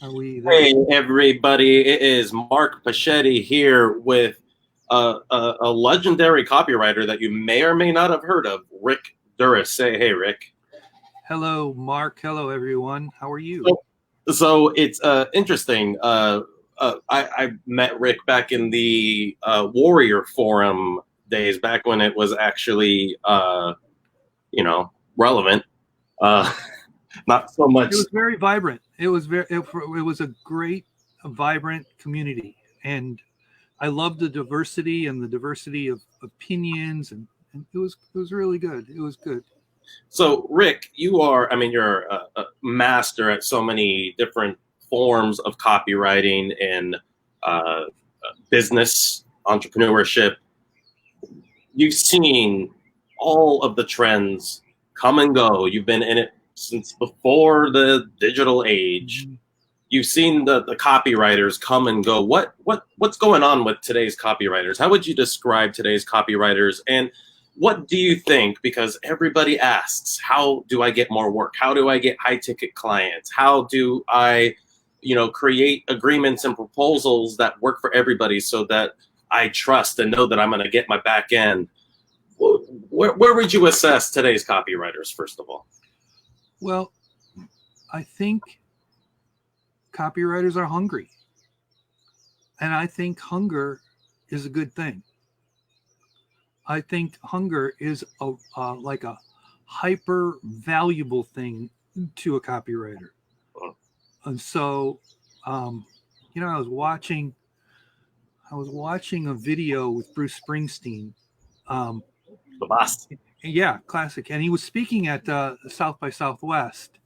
Are we there? Hey everybody, it is Mark Pachetti here with a legendary copywriter that you may or may not have heard of, Rick Duris. Say hey, Rick. Hello, Mark. Hello, everyone. How are you? So it's interesting. I met Rick back in the Warrior Forum days, back when it was actually relevant. Uh, not so much. It was very vibrant. It was a great, vibrant community, and I loved the diversity and the diversity of opinions, and it was really good. It was good. So, Rick, you're a master at so many different forms of copywriting and business entrepreneurship. You've seen all of the trends come and go. You've been in it since before the digital age. Mm-hmm. You've seen the copywriters come and go. What's going on with today's copywriters? How would you describe today's copywriters? And what do you think? Because everybody asks, how do I get more work? How do I get high ticket clients? How do I, create agreements and proposals that work for everybody so that I trust and know that I'm going to get my back end? Where would you assess today's copywriters, first of all? Well, I think copywriters are hungry, and I think hunger is a good thing. I think hunger is like a hyper valuable thing to a copywriter. And so, I was watching a video with Bruce Springsteen. The boss. Yeah, classic. And he was speaking at South by Southwest,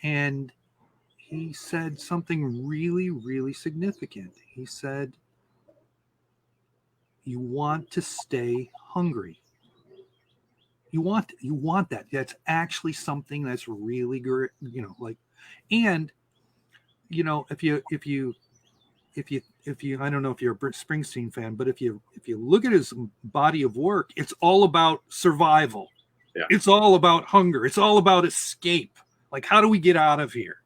and he said something really, really significant. He said, you want to stay hungry. You want that. That's actually something that's really great, and if you I don't know if you're a Springsteen fan, but if you look at his body of work, it's all about survival. Yeah. It's all about hunger. It's all about escape. Like, how do we get out of here?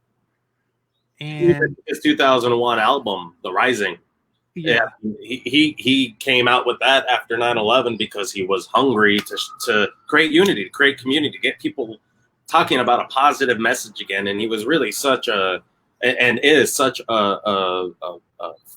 And his 2001 album, The Rising. Yeah, he came out with that after 9/11 because he was hungry to create unity, to create community, to get people talking about a positive message again. And he was really is such a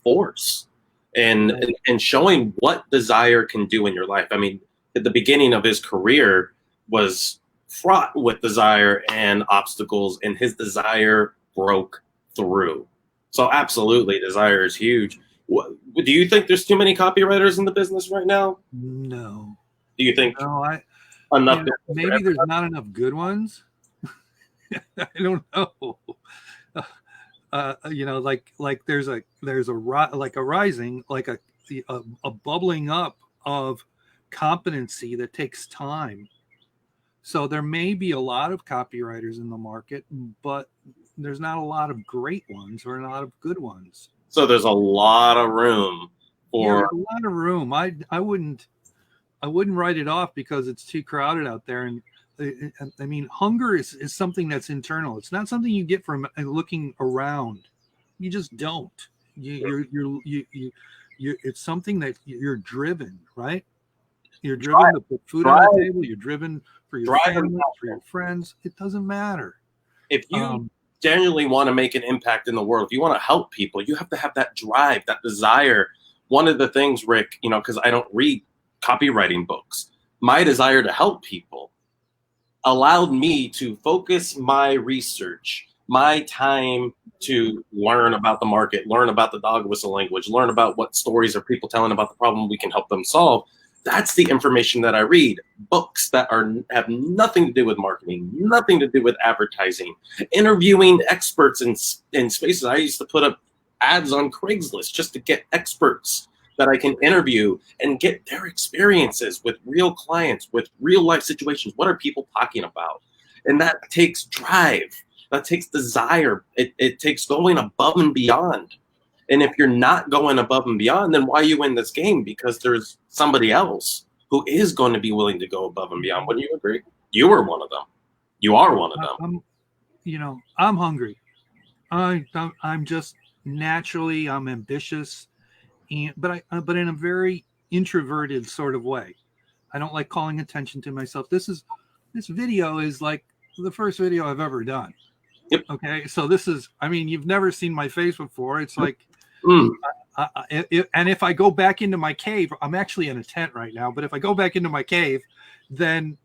force and showing what desire can do in your life. I mean, at the beginning of his career was fraught with desire and obstacles, and his desire broke through. So absolutely, desire is huge. Do you think there's too many copywriters in the business right now? No. Do you think enough? Maybe there's not enough good ones. I don't know. Like there's a rising, like a bubbling up of competency that takes time. So there may be a lot of copywriters in the market, but there's not a lot of great ones or a lot of good ones. So there's a lot of room for a lot of room. I wouldn't write it off because it's too crowded out there. And I mean, hunger is something that's internal. It's not something you get from looking around. You just don't. It's something that you're driven, right? You're driven to put food on the table. You're driven for your family, for your friends. It doesn't matter. If you genuinely want to make an impact in the world, if you want to help people, you have to have that drive, that desire. One of the things, Rick, because I don't read copywriting books, my desire to help people allowed me to focus my research, my time to learn about the market, learn about the dog whistle language, learn about what stories are people telling about the problem we can help them solve. That's the information that I read. Books that have nothing to do with marketing, nothing to do with advertising, interviewing experts in spaces. I used to put up ads on Craigslist just to get experts that I can interview and get their experiences with real clients, with real life situations. What are people talking about? And that takes drive. That takes desire. It takes going above and beyond. And if you're not going above and beyond, then why are you in this game? Because there's somebody else who is going to be willing to go above and beyond. Wouldn't you agree? You are one of them. You are one of them. I'm hungry. I'm just naturally I'm ambitious, and but in a very introverted sort of way. I don't like calling attention to myself. This video is like the first video I've ever done. Yep. Okay, so this is, I mean, you've never seen my face before. It's like, Mm. and if I go back into my cave, I'm actually in a tent right now. But if I go back into my cave, then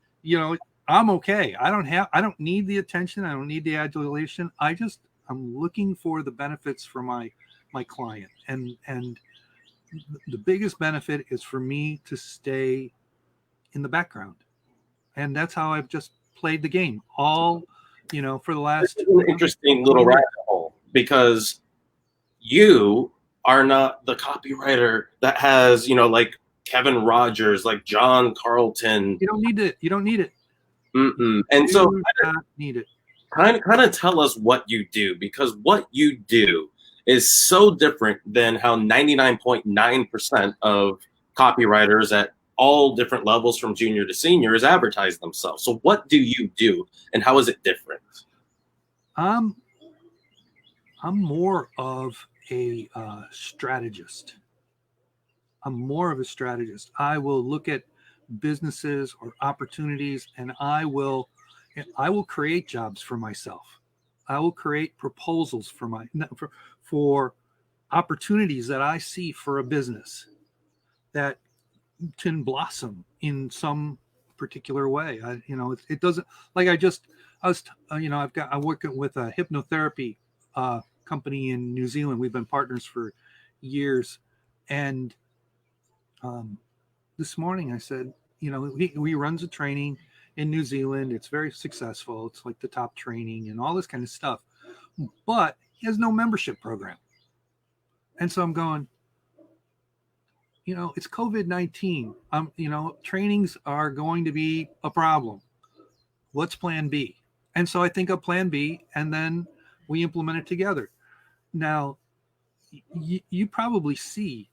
I'm okay. I don't need the attention. I don't need the adulation. I'm looking for the benefits for my client, and the biggest benefit is for me to stay in the background, and that's how I've just played the game all, for the last. This is an interesting little rabbit hole, because you are not the copywriter that has, like Kevin Rogers, like John Carlton. You don't need it. You don't need it. And so You don't need it. kind of tell us what you do, because what you do is so different than how 99.9% of copywriters at all different levels from junior to seniors advertise themselves. So what do you do, and how is it different? I'm more of a strategist. I'm more of a strategist. I will look at businesses or opportunities, and I will create jobs for myself. I will create proposals for opportunities that I see for a business that can blossom in some particular way. It doesn't, like I'm working with a hypnotherapy company in New Zealand. We've been partners for years, and this morning I said, he runs a training in New Zealand. It's very successful. It's like the top training and all this kind of stuff, but he has no membership program. And so I'm going, it's COVID-19. Trainings are going to be a problem. What's plan B? And so I think of plan B, and then we implement it together. Now, you probably see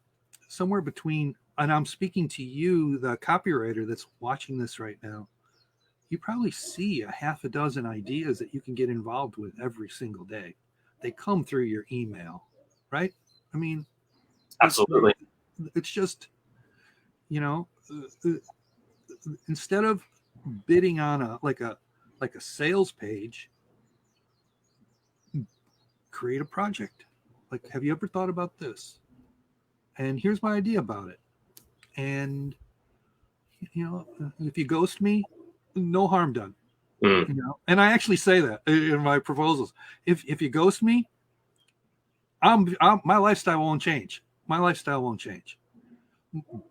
somewhere between, and I'm speaking to you, the copywriter that's watching this right now, you probably see a half a dozen ideas that you can get involved with every single day. They come through your email, right? I mean, Absolutely. It's just, instead of bidding on a sales page, create a project. Like, have you ever thought about this? And here's my idea about it. And, if you ghost me, no harm done. And I actually say that in my proposals. If you ghost me, my lifestyle won't change. My lifestyle won't change.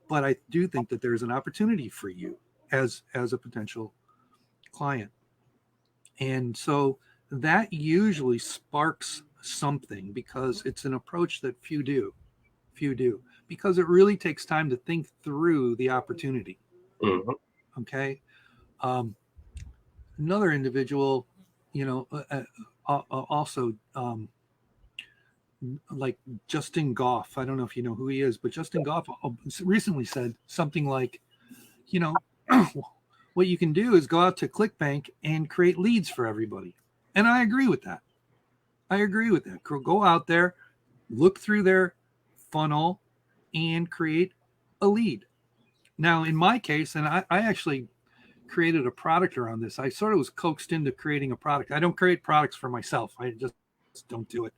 But I do think that there's an opportunity for you as a potential client. And so that usually sparks something, because it's an approach that few do, because it really takes time to think through the opportunity. Mm-hmm. Okay. Another individual, also, like Justin Goff. I don't know if you know who he is, but Justin Goff recently said something like, what you can do is go out to ClickBank and create leads for everybody. And I agree with that. Go out there, look through their funnel, and create a lead. Now, in my case, and I actually created a product around this. I sort of was coaxed into creating a product. I don't create products for myself. I just don't do it.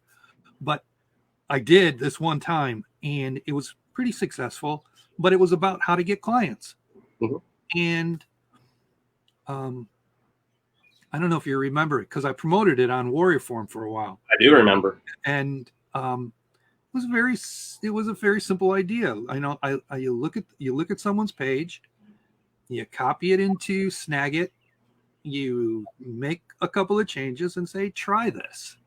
But I did this one time, and it was pretty successful, but it was about how to get clients. Mm-hmm. And I don't know if you remember it, because I promoted it on Warrior Forum for a while. I do remember. And it was a very simple idea. I know you look at someone's page, you copy it into Snagit, you make a couple of changes and say, try this.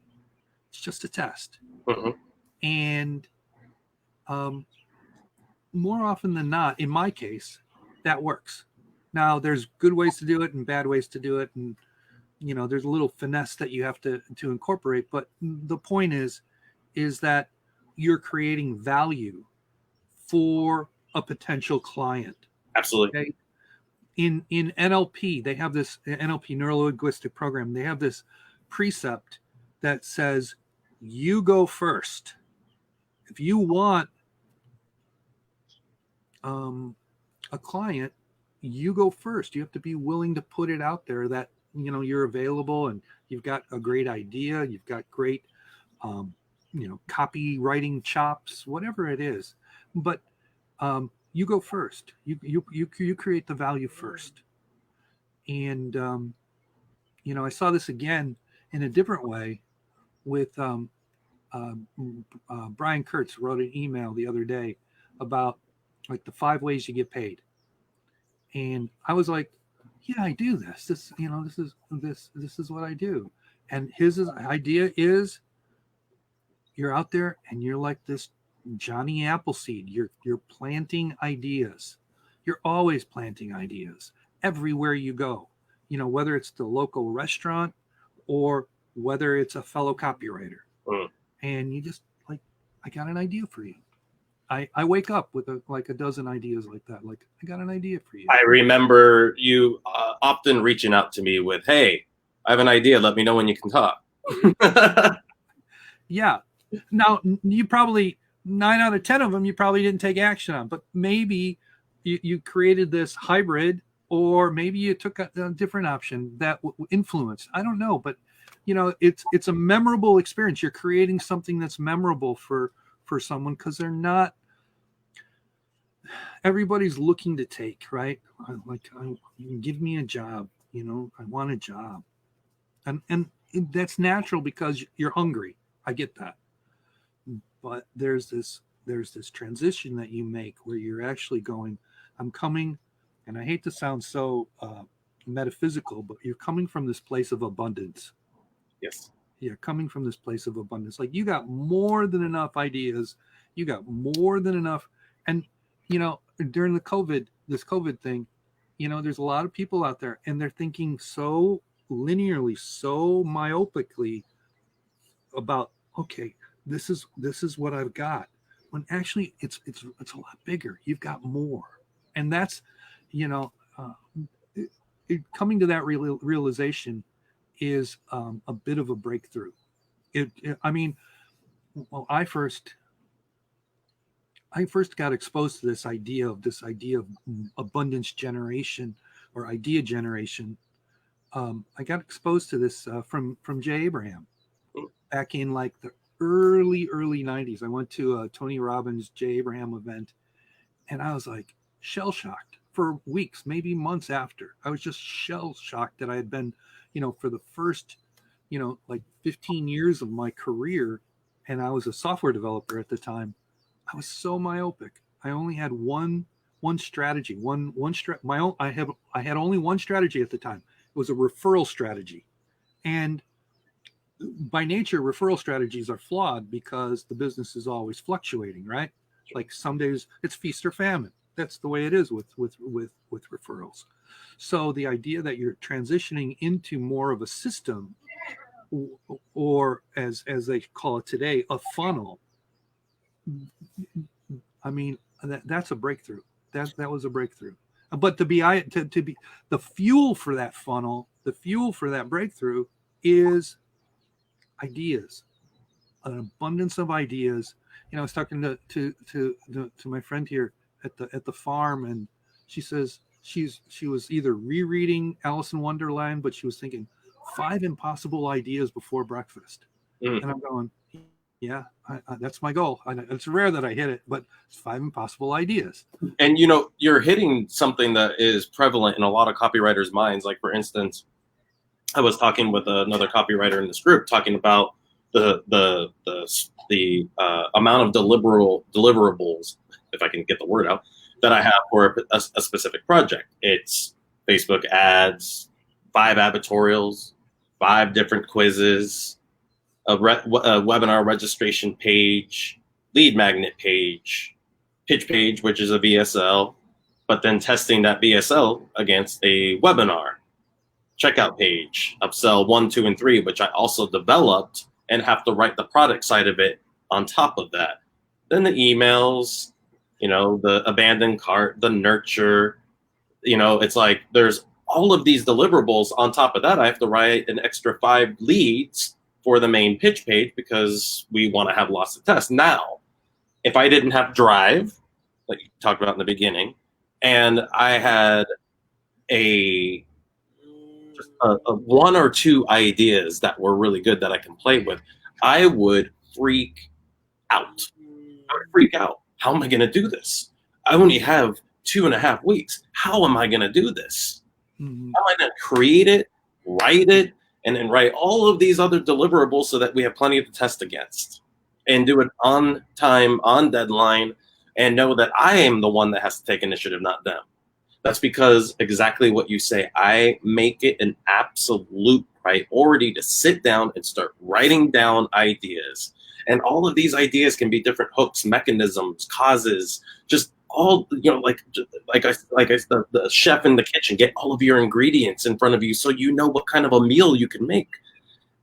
It's just a test. Mm-hmm. And more often than not, in my case, that works. Now, there's good ways to do it and bad ways to do it, and there's a little finesse that you have to incorporate. But the point is that you're creating value for a potential client. Absolutely. Okay? In NLP, they have this NLP, neuro-linguistic program. They have this precept that says, you go first. If you want a client, you go first. You have to be willing to put it out there that, you know, you're available and you've got a great idea. You've got great, you know, copywriting chops, whatever it is. But you go first. You create the value first. And you know, I saw this again in a different way with Brian Kurtz wrote an email the other day about like the 5 ways you get paid, and I was like, yeah, I do this. This, you know, this is what I do. And his idea is, you're out there and you're like this Johnny Appleseed. You're planting ideas. You're always planting ideas everywhere you go. You know, whether it's the local restaurant or whether it's a fellow copywriter. Mm. And you just like, I got an idea for you. I wake up with like a dozen ideas like that. Like, I got an idea for you. I remember you often reaching out to me with, hey, I have an idea. Let me know when you can talk. Yeah. Now, you probably, 9 out of 10 of them, you probably didn't take action on, but maybe you created this hybrid, or maybe you took a different option that influenced. I don't know, but you know, it's a memorable experience. You're creating something that's memorable for someone, because they're not, everybody's looking to take, right? Like, give me a job, you know, I want a job. And that's natural because you're hungry. I get that. But there's this transition that you make where you're actually going, I'm coming, and I hate to sound so metaphysical, but you're coming from this place of abundance. Yes. You're coming from this place of abundance. Like, you got more than enough ideas. You got more than enough. And, you know, during this COVID thing, you know, there's a lot of people out there and they're thinking so linearly, so myopically about, okay, this is what I've got. When actually it's a lot bigger. You've got more. And that's, you know, coming to that realization is a bit of a breakthrough. I mean, well, I first got exposed to this idea of abundance generation or idea generation. I got exposed to this from Jay Abraham back in like the early 90s. I went to a Tony Robbins Jay Abraham event, and I was like shell shocked for weeks, maybe months after. I was just shell shocked that I had been, you know, for the first, you know, like 15 years of my career, and I was a software developer at the time. I was so myopic. I only had one strategy, I had only one strategy at the time. It was a referral strategy. And by nature, referral strategies are flawed because the business is always fluctuating, right? Like, some days it's feast or famine. That's the way it is with referrals. So the idea that you're transitioning into more of a system, or as they call it today, a funnel, I mean, that's a breakthrough. That was a breakthrough. But to be the fuel for that funnel, the fuel for that breakthrough is ideas, an abundance of ideas. You know, I was talking to my friend here at the farm, and she says she was either rereading Alice in Wonderland, but she was thinking 5 impossible ideas before breakfast. And I'm going, yeah, that's my goal. It's rare that I hit it, but it's 5 impossible ideas. And, you know, you're hitting something that is prevalent in a lot of copywriters' minds. Like, for instance, I was talking with another copywriter in this group, talking about the amount of deliverables, if I can get the word out, that I have for a specific project. It's Facebook ads, 5 advertorials, 5 different quizzes, a webinar registration page, lead magnet page, pitch page, which is a VSL, but then testing that VSL against a webinar, checkout page, upsell 1, 2, and 3, which I also developed and have to write the product side of it on top of that. Then the emails, you know, the abandoned cart, the nurture, you know, it's like there's all of these deliverables on top of that. I have to write an extra 5 leads for the main pitch page because we want to have lots of tests. Now, if I didn't have drive, like you talked about in the beginning, and I had a one or two ideas that were really good that I can play with, I would freak out. I would freak out. How am I going to do this? I only have 2.5 weeks. How am I going to do this? Mm-hmm. How am I going to create it, write it, and then write all of these other deliverables so that we have plenty to test against and do it on time, on deadline, and know that I am the one that has to take initiative, not them. That's because exactly what you say, I make it an absolute priority to sit down and start writing down ideas. And all of these ideas can be different hooks, mechanisms, causes, just all, like the chef in the kitchen, get all of your ingredients in front of you so you know what kind of a meal you can make.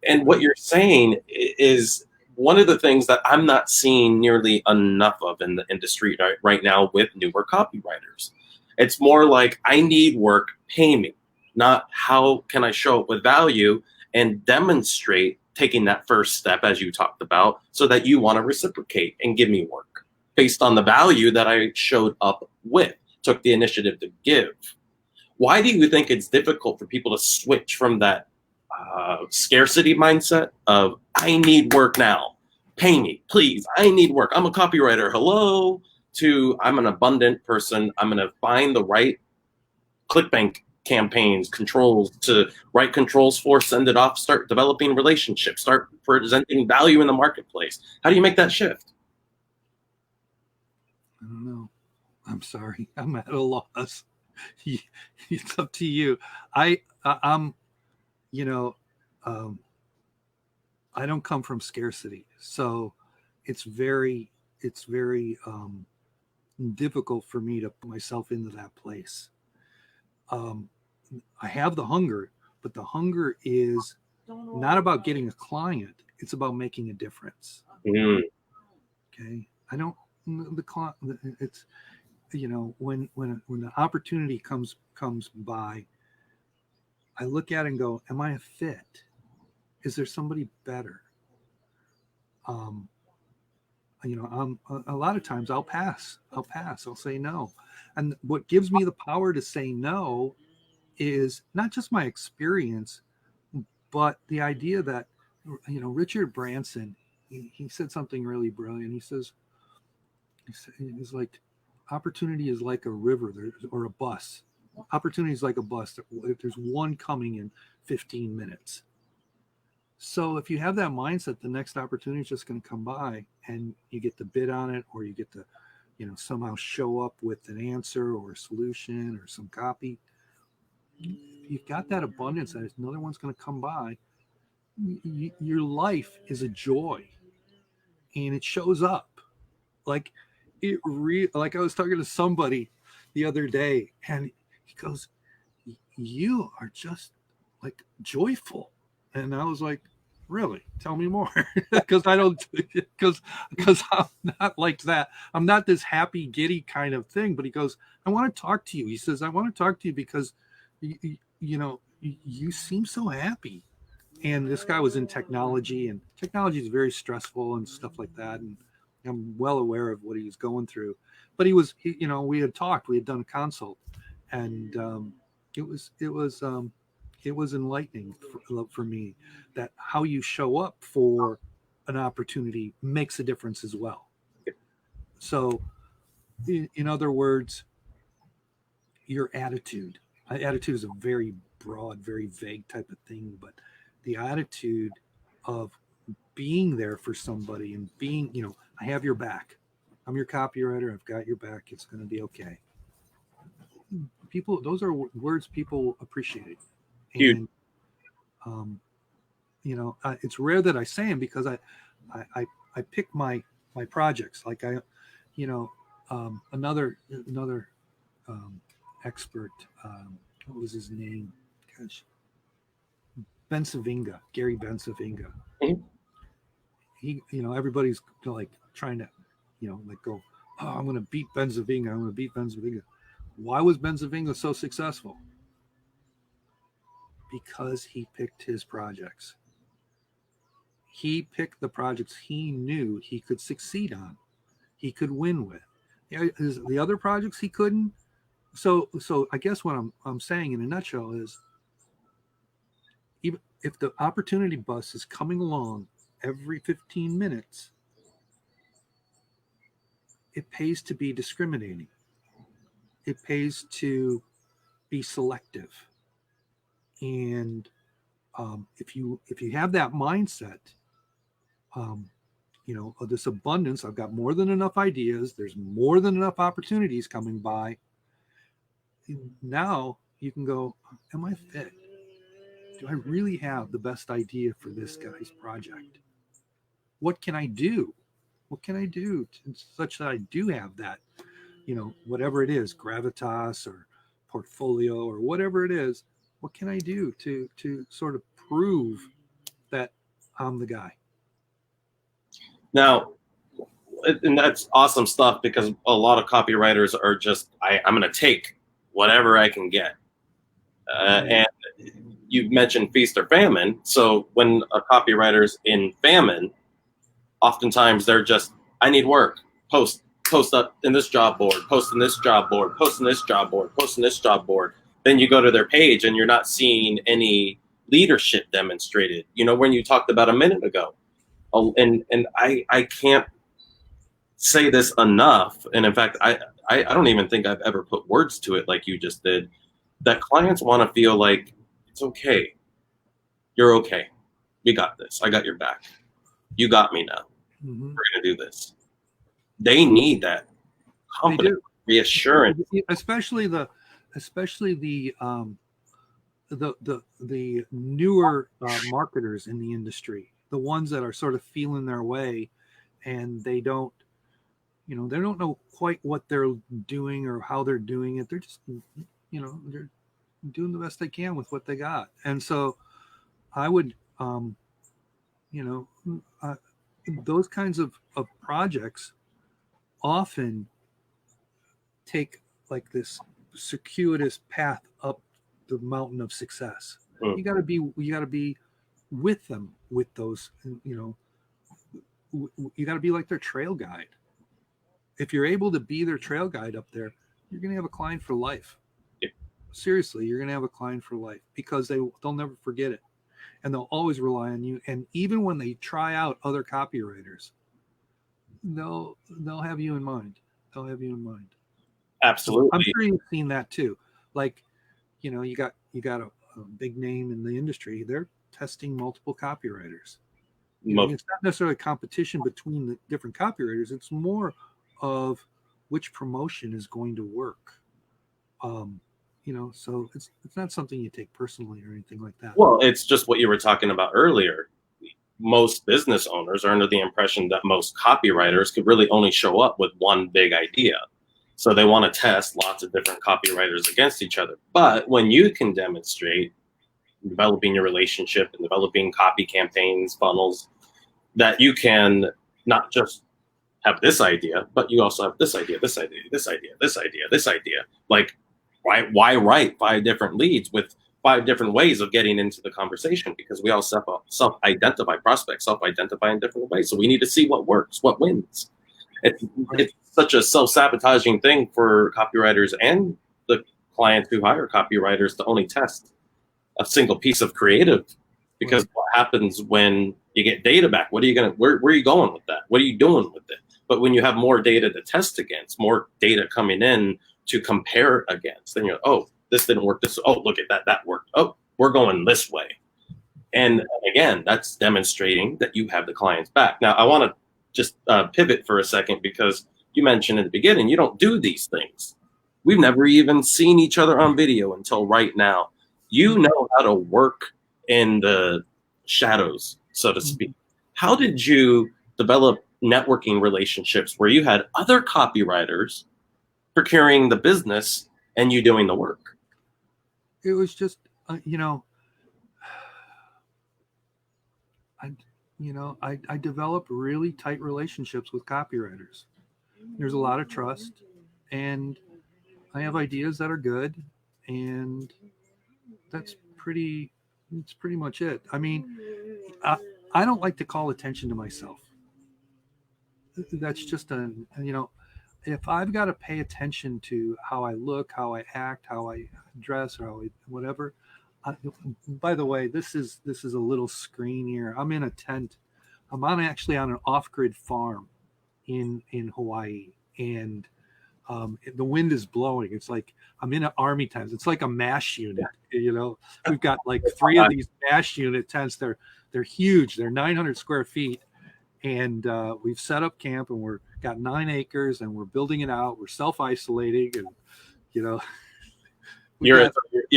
And what you're saying is one of the things that I'm not seeing nearly enough of in the industry right now with newer copywriters. It's more like, I need work, pay me, not how can I show up with value and demonstrate taking that first step, as you talked about, so that you want to reciprocate and give me work based on the value that I showed up with, took the initiative to give. Why do you think it's difficult for people to switch from that scarcity mindset of, I need work now, pay me, please, I need work, I'm a copywriter, hello, to I'm an abundant person, I'm going to find the right ClickBank campaigns, controls to write controls for, send it off, start developing relationships, start presenting value in the marketplace? How do you make that shift? I don't know. I'm sorry. I'm at a loss. It's up to you. I'm, I don't come from scarcity, so it's very difficult for me to put myself into that place. I have the hunger, but the hunger is not about getting a client. It's about making a difference. Mm. Okay. I don't, the client, it's, when the opportunity comes by, I look at it and go, am I a fit? Is there somebody better? A lot of times I'll pass. I'll say no. And what gives me the power to say no is not just my experience, but the idea that, Richard Branson, he said something really brilliant. He's like, opportunity is like a river or a bus. Opportunity is like a bus. There's one coming in 15 minutes. So if you have that mindset, the next opportunity is just going to come by and you get to bid on it, or you get to, somehow show up with an answer or a solution or some copy. You've got that abundance that another one's going to come by. Your life is a joy, and it shows up. Like like I was talking to somebody the other day, and he goes, "You are just like joyful," and I was like, "Really? Tell me more," because because I'm not like that. I'm not this happy, giddy kind of thing. But he goes, "I want to talk to you." He says, "I want to talk to you because you seem so happy." And this guy was in technology, and technology is very stressful and stuff like that. And I'm well aware of what he was going through. But we had talked, we had done a consult, and it was enlightening for me that how you show up for an opportunity makes a difference as well. So, in other words, your attitude is a very broad, very vague type of thing, but the attitude of being there for somebody and being, I have your back. I'm your copywriter. I've got your back. It's going to be okay. Those are words people appreciate. Huge. And, it's rare that I say them because I pick my projects. Like another expert, what was his name? Gosh, Gary Bensavinga. Mm-hmm. He, everybody's like trying to, go, oh, I'm going to beat Bensavinga. Why was Bensavinga so successful? Because he picked his projects. He picked the projects he knew he could succeed on, he could win with. Yeah, the other projects he couldn't. So I guess what I'm saying in a nutshell is, even if the opportunity bus is coming along every 15 minutes, it pays to be discriminating. It pays to be selective. And if you have that mindset, um, this abundance, I've got more than enough ideas. There's more than enough opportunities coming by. Now you can go, am I fit? Do I really have the best idea for this guy's project? What can I do? What can I do such that I do have that, whatever it is, gravitas or portfolio or whatever it is, what can I do to sort of prove that I'm the guy? Now, and that's awesome stuff, because a lot of copywriters are just, I'm going to take whatever I can get. And you mentioned feast or famine. So when a copywriter's in famine, oftentimes they're just, I need work. Post up in this job board, post in this job board, post in this job board, post in this job board. Then you go to their page and you're not seeing any leadership demonstrated. When you talked about a minute ago. And I can't say this enough. And in fact, I don't even think I've ever put words to it like you just did, that clients want to feel like it's okay. You're okay. We got this. I got your back. You got me now. Mm-hmm. We're going to do this. They need that confidence, reassurance. Especially the newer marketers in the industry, the ones that are sort of feeling their way, and they don't know quite what they're doing or how they're doing it. They're just, they're doing the best they can with what they got. And so I would, those kinds of projects often take like this circuitous path up the mountain of success. You got to be with them, with those, you got to be like their trail guide. If you're able to be their trail guide up there, you're going to have a client for life. Yeah. Seriously, you're going to have a client for life, because they'll never forget it, and they'll always rely on you. And even when they try out other copywriters, they'll have you in mind. They'll have you in mind. Absolutely. I'm sure you've seen that too. Like, you got a big name in the industry. They're testing multiple copywriters. It's not necessarily a competition between the different copywriters. It's more of which promotion is going to work. So it's not something you take personally or anything like that. Well, it's just what you were talking about earlier. Most business owners are under the impression that most copywriters could really only show up with one big idea. So they want to test lots of different copywriters against each other. But when you can demonstrate developing your relationship and developing copy campaigns, funnels, that you can not just have this idea, but you also have this idea, this idea, this idea, this idea, this idea. Like, why write 5 different leads with 5 different ways of getting into the conversation? Because we all self-identify, prospects self-identify in different ways. So we need to see what works, what wins. It's such a self-sabotaging thing for copywriters and the clients who hire copywriters to only test a single piece of creative. Because what happens when you get data back? Where are you going with that? What are you doing with it? But when you have more data to test against, more data coming in to compare against, then you're like, oh, this didn't work. Look at that worked. Oh, we're going this way. And again, that's demonstrating that you have the client's back. Now, I want to just pivot for a second, because you mentioned in the beginning, you don't do these things. We've never even seen each other on video until right now. You know how to work in the shadows, so to speak. How did you develop networking relationships where you had other copywriters procuring the business and you doing the work? It was just, I developed really tight relationships with copywriters. There's a lot of trust, and I have ideas that are good, and that's pretty much it. I mean, I don't like to call attention to myself. That's just if I've got to pay attention to how I look, how I act, how I dress, or how I, whatever. I, by the way, this is a little screen here. I'm in a tent. Actually on an off-grid farm in Hawaii, and the wind is blowing. It's like I'm in an army tent. It's like a MASH unit. We've got like 3 of these MASH unit tents. They're huge. They're 900 square feet, and we've set up camp, and we're got 9 acres, and we're building it out. We're self-isolating, and you're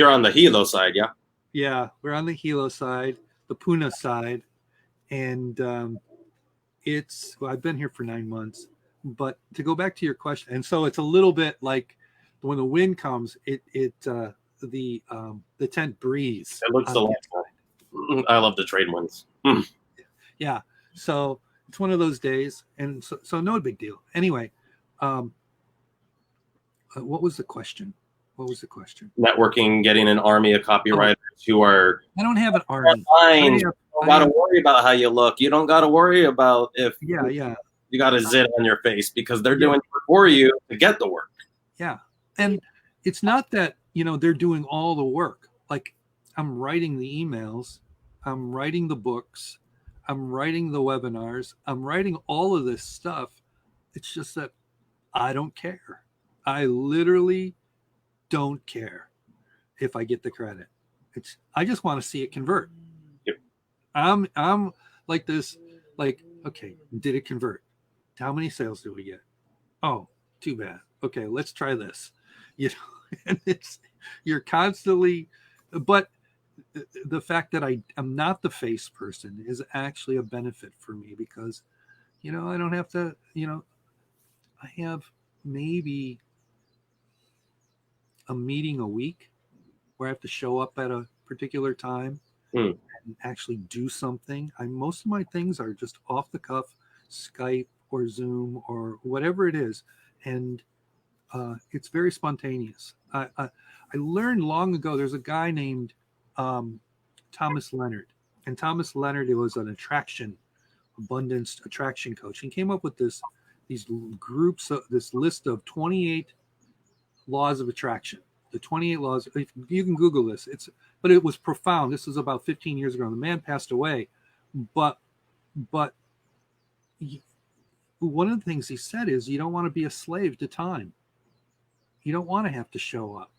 on the Hilo side, yeah. Yeah, we're on the Hilo side, the Puna side, and I've been here for 9 months. But to go back to your question, and so it's a little bit like when the wind comes, the tent breathes. It looks delightful. I love the trade winds. Yeah, so it's one of those days, and so no big deal. Anyway, what was the question? Networking, getting an army of copywriters who are. I don't have an army. You don't got to worry about how you look. You don't got to worry about if. Yeah. You got a zit on your face because they're doing it for you to get the work. Yeah, and it's not that they're doing all the work. Like I'm writing the emails, I'm writing the books, I'm writing the webinars, I'm writing all of this stuff. It's just that I don't care. I literally don't care if I get the credit. I just want to see it convert. Yep. I'm like this, like, okay, did it convert? How many sales do we get? Oh, too bad. Okay, let's try this. And you're constantly, but the fact that I'm not the face person is actually a benefit for me because, I don't have to, I have maybe a meeting a week where I have to show up at a particular time and actually do something. Most of my things are just off the cuff, Skype or Zoom or whatever it is. And it's very spontaneous. I learned long ago, there's a guy named Thomas Leonard. And Thomas Leonard, it was an abundance attraction coach. He came up with these groups, this list of 28 laws of attraction. The 28 laws, you can Google this. But it was profound. This was about 15 years ago. The man passed away. But one of the things he said is you don't want to be a slave to time. You don't want to have to show up.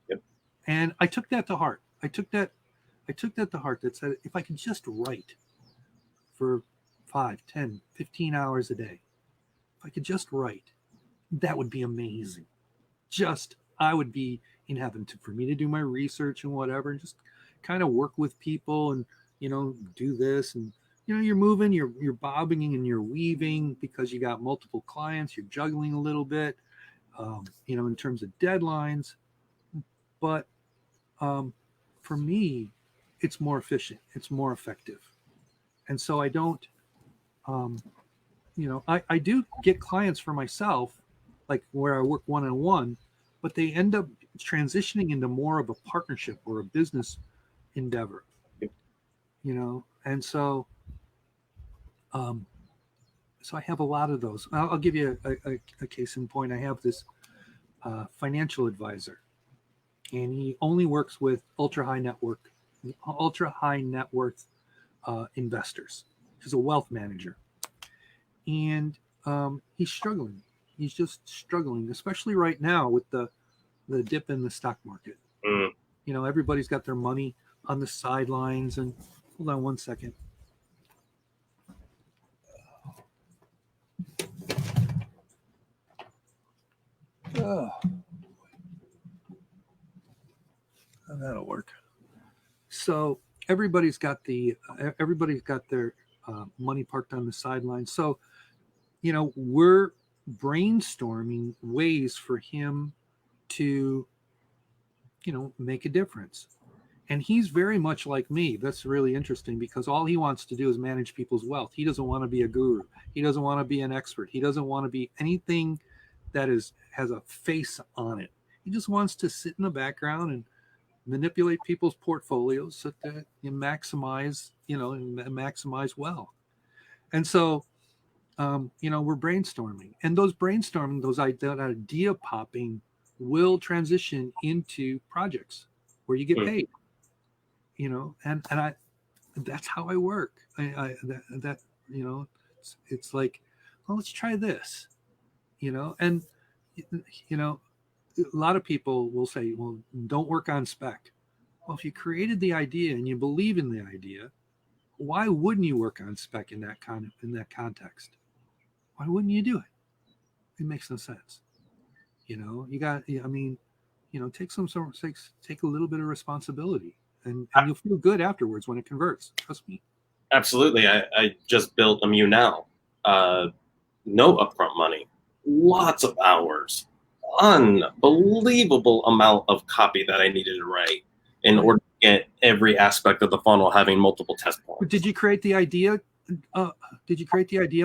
Yep. And I took that to heart. I took that to heart that said, if I could just write for 5, 10, 15 hours a day, if I could just write, that would be amazing. I would be in heaven for me to do my research and whatever, and just kind of work with people and, do this. And, you're moving, you're bobbing and you're weaving because you got multiple clients, you're juggling a little bit, in terms of deadlines. But for me, it's more efficient, it's more effective. And so I don't, I do get clients for myself, like where I work one-on-one, but they end up transitioning into more of a partnership or a business endeavor, and so I have a lot of those. I'll give you a case in point. I have this financial advisor, and he only works with ultra high net worth investors. He's a wealth manager, and he's struggling. He's just struggling, especially right now with the dip in the stock market. Everybody's got their money on the sidelines. And hold on one second. Oh, that'll work. So everybody's got their money parked on the sidelines. So, we're brainstorming ways for him to, make a difference. And he's very much like me. That's really interesting because all he wants to do is manage people's wealth. He doesn't want to be a guru. He doesn't want to be an expert. He doesn't want to be anything that has a face on it. He just wants to sit in the background and manipulate people's portfolios so that you maximize, maximize wealth. And so, we're brainstorming, and those idea popping will transition into projects where you get paid, and that's how I work. It's like, well, let's try this, and a lot of people will say, well, don't work on spec. Well, if you created the idea and you believe in the idea, why wouldn't you work on spec in that context? Why wouldn't you do it? It makes no sense. Take a little bit of responsibility, and you'll feel good afterwards when it converts. Trust me. Absolutely. I just built a Mew now. No upfront money, lots of hours, unbelievable amount of copy that I needed to write in order to get every aspect of the funnel having multiple test points. Did you create the idea?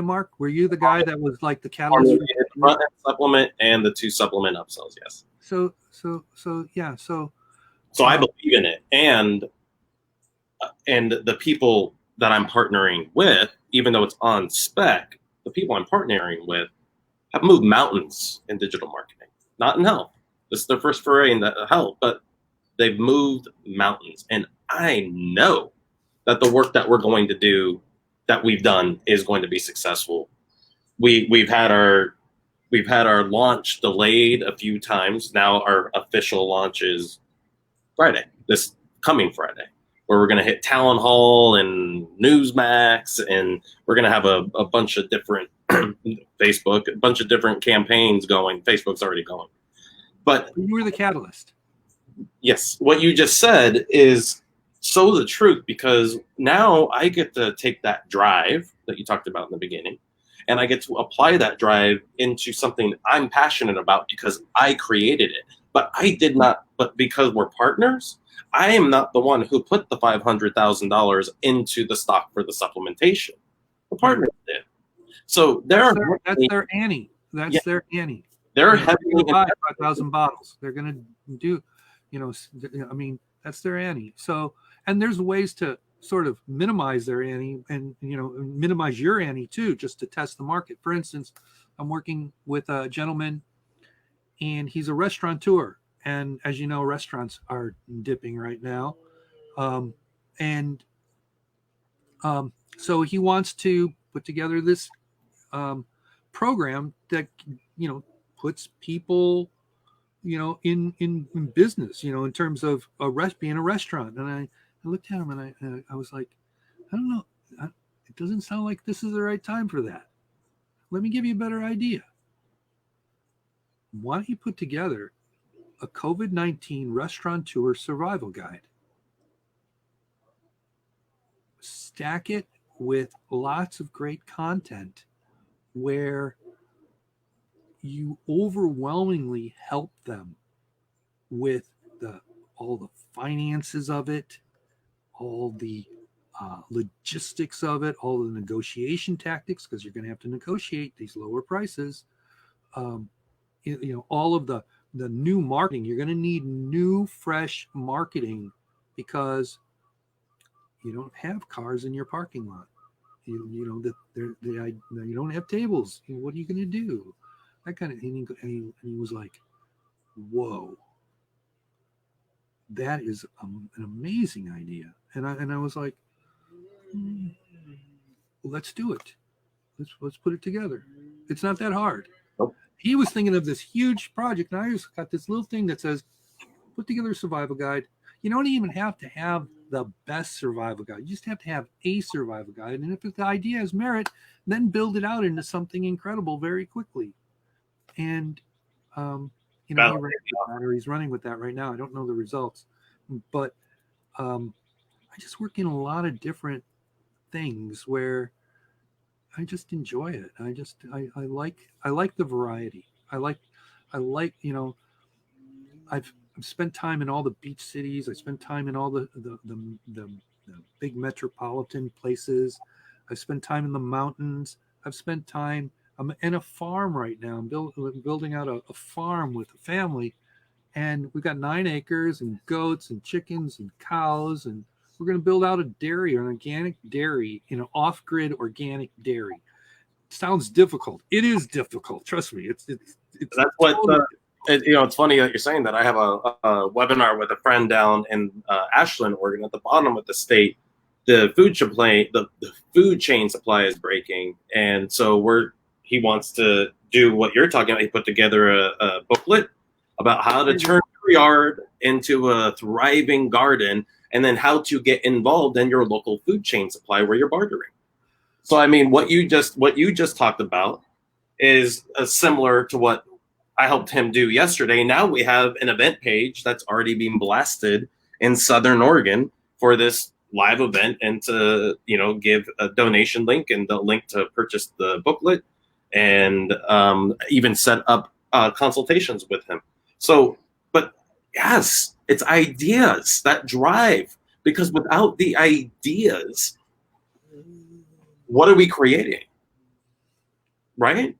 Mark? Were you the guy that was like the catalyst? The front end supplement and the 2 supplement upsells, yes. So I believe in it, and the people that I'm partnering with, even though it's on spec, the people I'm partnering with have moved mountains in digital marketing, not in health. This is their first foray in health, but they've moved mountains. And I know that the work that we're going to do, that we've done, is going to be successful. We've had our launch delayed a few times. Now our official launch is Friday, this coming Friday, where we're going to hit Town Hall and Newsmax, and we're going to have a bunch of different Facebook, a bunch of different campaigns going. Facebook's already going. But you were the catalyst. Yes, what you just said is so the truth, because now I get to take that drive that you talked about in the beginning, and I get to apply that drive into something I'm passionate about because I created it. But I did not, but because we're partners, I am not the one who put the $500,000 into the stock for the supplementation. The partners did. So that's their Annie. That's their Annie. They're having 5,000 bottles. They're going to do, that's their Annie. So, and there's ways to sort of minimize their Annie and, minimize your Annie too, just to test the market. For instance, I'm working with a gentleman, and he's a restaurateur. And as you know, restaurants are dipping right now. So he wants to put together this program that, puts people, in business, in terms of being a restaurant. And I looked at him and I was like, I don't know. It doesn't sound like this is the right time for that. Let me give you a better idea. Why don't you put together a COVID-19 restaurateur survival guide? Stack it with lots of great content where you overwhelmingly help them with all the finances of it, all the logistics of it, all the negotiation tactics, because you're going to have to negotiate these lower prices. All of the new marketing. You're going to need new, fresh marketing because you don't have cars in your parking lot. You don't have tables. What are you going to do? That kind of. And he was like, "Whoa, that is an amazing idea." And I was like, well, "Let's do it. Let's put it together. It's not that hard." Nope. He was thinking of this huge project, and I just got this little thing that says, "Put together a survival guide." You don't even have to have the best survival guide. You just have to have a survival guide. And if the idea has merit, then build it out into something incredible very quickly. And, he's running with that right now. I don't know the results, but I just work in a lot of different things where I just enjoy it. I like the variety. I've spent time in all the beach cities. I spent time in all the big metropolitan places. I've spent time in the mountains. I've spent time. I'm in a farm right now. I'm building out a farm with a family, and we've got 9 acres and goats and chickens and cows, and we're going to build out a dairy, an organic dairy, off-grid organic dairy. Sounds difficult. It is difficult. Trust me. It's That's what totally it's funny that you're saying that. I have a webinar with a friend down in Ashland, Oregon, at the bottom of the state. The food chain supply is breaking, and so he wants to do what you're talking about. He put together a booklet about how to turn your yard into a thriving garden, and then how to get involved in your local food chain supply where you're bartering. So, I mean, what you just talked about is similar to what I helped him do yesterday. Now we have an event page that's already being blasted in Southern Oregon for this live event, and to give a donation link and the link to purchase the booklet, and even set up consultations with him. So, but yes, it's ideas that drive, because without the ideas, what are we creating? Right?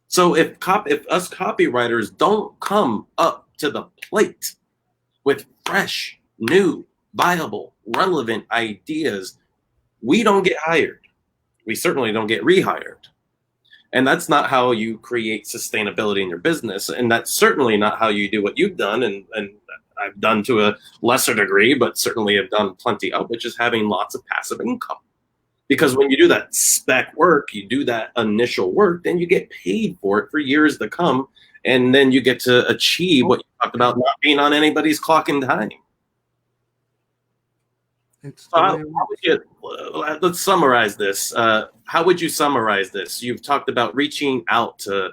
So if us copywriters don't come up to the plate with fresh, new, viable, relevant ideas, we don't get hired. We certainly don't get rehired. And that's not how you create sustainability in your business. And that's certainly not how you do what you've done, and I've done to a lesser degree, but certainly have done plenty of, which is having lots of passive income. Because when you do that spec work, you do that initial work, then you get paid for it for years to come. And then you get to achieve what you talked about, not being on anybody's clock and time. Let's summarize this. How would you summarize this? You've talked about reaching out to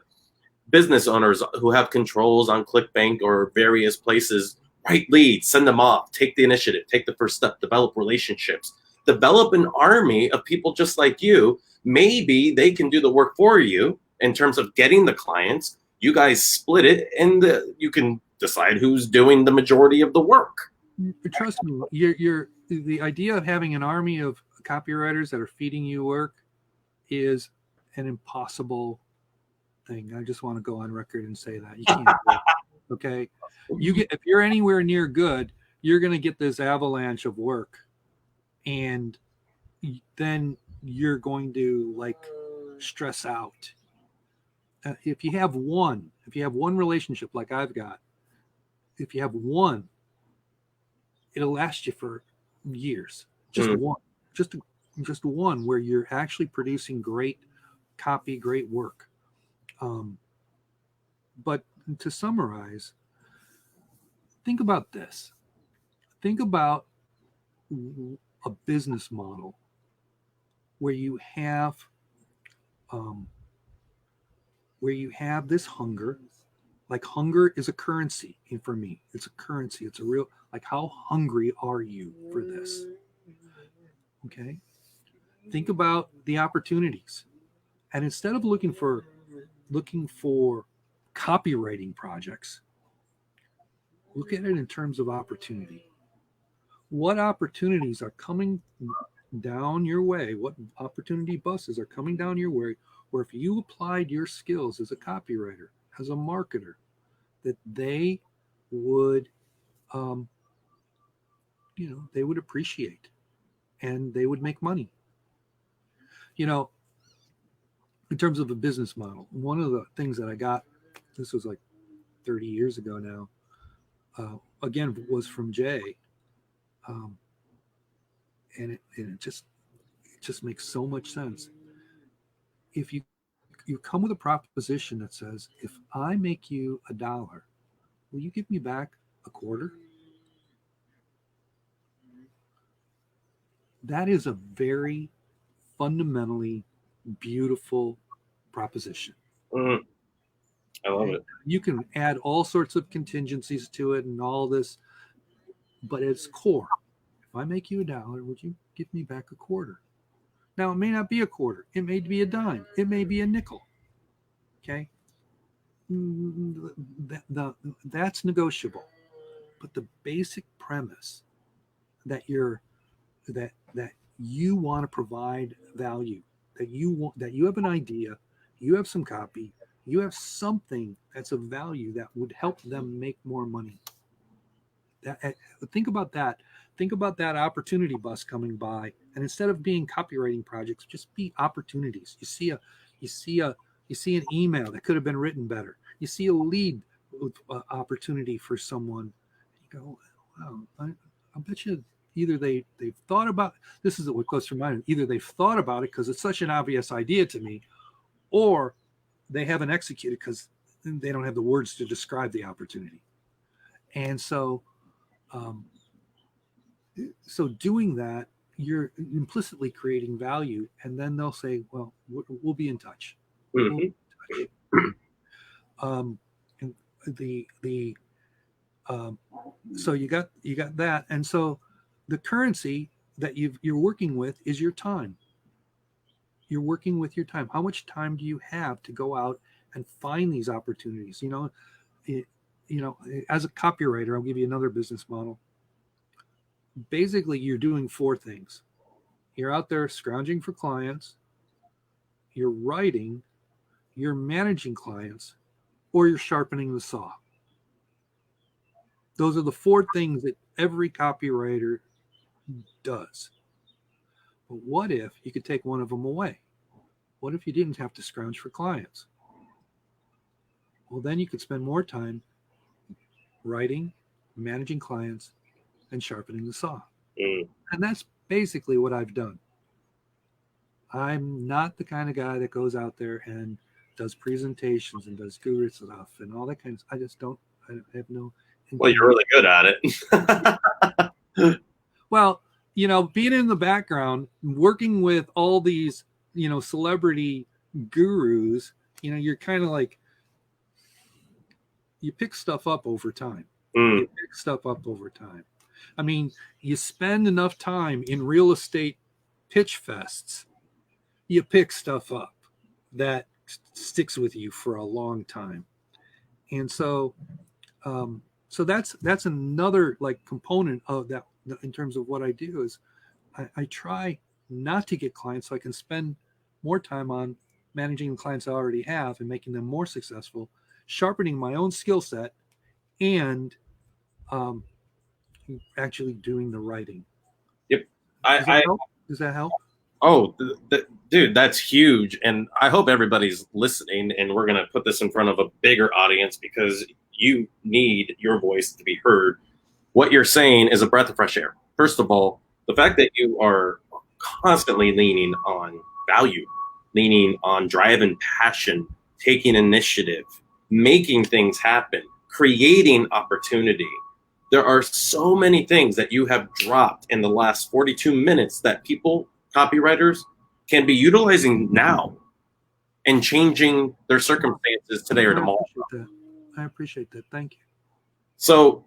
business owners who have controls on ClickBank or various places. Write leads, send them off, take the initiative, take the first step, develop relationships. Develop an army of people just like you. Maybe they can do the work for you in terms of getting the clients. You guys split it, and you can decide who's doing the majority of the work. Trust me, the idea of having an army of copywriters that are feeding you work is an impossible thing. I just want to go on record and say that you can't do it. Okay, if you're anywhere near good, you're going to get this avalanche of work. And then you're going to stress out. If you have one relationship like I've got, if you have one, it'll last you for years. Just one, just one where you're actually producing great copy, great work. But to summarize, think about this. Think about a business model where you have this hunger. Like, hunger is a currency. And for me, it's a currency. It's a real, how hungry are you for this? Okay. Think about the opportunities. And instead of looking for copywriting projects, look at it in terms of opportunity. What opportunities are coming down your way? What opportunity buses are coming down your way where if you applied your skills as a copywriter, as a marketer, that they would, they would appreciate and they would make money. In terms of a business model, one of the things that I got, this was 30 years ago now, again, was from Jay. And it just makes so much sense. If you come with a proposition that says, if I make you $1, will you give me back $0.25? That is a very fundamentally beautiful proposition. I love it. You can add all sorts of contingencies to it and all this, but it's core. If I make you $1, would you give me back $0.25? Now, it may not be $0.25. It may be a dime. It may be a nickel. Okay? That's negotiable. But the basic premise that you want to provide value, that you have an idea, you have some copy, you have something that's of value that would help them make more money. Think about that. Think about that opportunity bus coming by, and instead of being copywriting projects, just be opportunities. You see a, you see an email that could have been written better. You see a lead opportunity for someone. You go, wow, I bet you either they've thought about, this is what goes through my mind. Either they've thought about it because it's such an obvious idea to me, or they haven't executed because they don't have the words to describe the opportunity. And so doing that, you're implicitly creating value, and then they'll say, well, we'll be in touch. Mm-hmm. We'll be in touch. And so you got that. And so the currency that you're working with is your time. You're working with your time. How much time do you have to go out and find these opportunities? As a copywriter, I'll give you another business model. Basically, you're doing four things. You're out there scrounging for clients, you're writing, you're managing clients, or you're sharpening the saw. Those are the four things that every copywriter does. But what if you could take one of them away? What if you didn't have to scrounge for clients? Well, then you could spend more time writing, managing clients, and sharpening the saw. And that's basically what I've done. I'm not the kind of guy that goes out there and does presentations and does guru stuff and all that kind of stuff. I just don't. I have no. Well, you're really good at it. Well, being in the background, working with all these, celebrity gurus, you're kind of like, you pick stuff up over time. You pick stuff up over time. I mean, you spend enough time in real estate pitch fests, you pick stuff up that sticks with you for a long time. And so that's another like component of that in terms of what I do is I try not to get clients so I can spend more time on managing the clients I already have and making them more successful, sharpening my own skill set, and actually doing the writing. Yep. Does that help? Oh, dude, that's huge. And I hope everybody's listening, and we're going to put this in front of a bigger audience because you need your voice to be heard. What you're saying is a breath of fresh air. First of all, the fact that you are constantly leaning on value, leaning on drive and passion, taking initiative, making things happen, creating opportunity. There are so many things that you have dropped in the last 42 minutes that people, copywriters, can be utilizing now and changing their circumstances today or tomorrow. I appreciate that. Thank you. So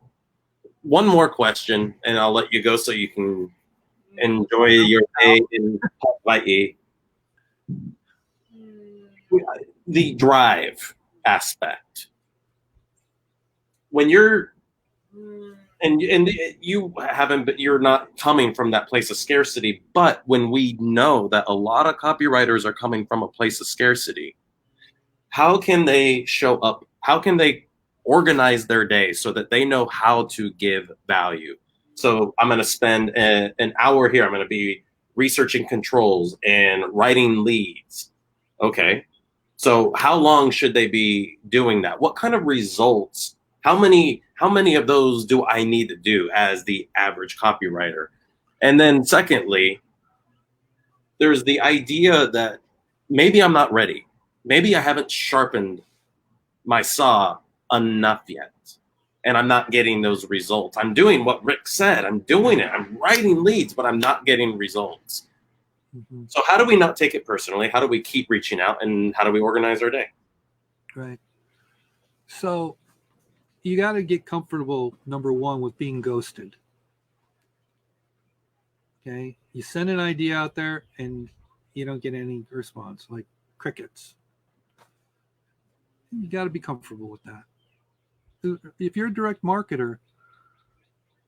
one more question, and I'll let you go so you can enjoy your day in Hawaii. The drive aspect. When you're and you haven't, but you're not coming from that place of scarcity. But when we know that a lot of copywriters are coming from a place of scarcity, how can they show up? How can they organize their day so that they know how to give value? So I'm going to spend an hour here. I'm going to be researching controls and writing leads. Okay. So how long should they be doing that? What kind of results? How many of those do I need to do as the average copywriter? And then secondly, there's the idea that maybe I'm not ready. Maybe I haven't sharpened my saw enough yet, and I'm not getting those results. I'm doing what Rick said. I'm doing it. I'm writing leads, but I'm not getting results. Mm-hmm. So how do we not take it personally? How do we keep reaching out, and how do we organize our day? Right. So you got to get comfortable, number one, with being ghosted. Okay. You send an idea out there and you don't get any response, like crickets. You got to be comfortable with that. If you're a direct marketer,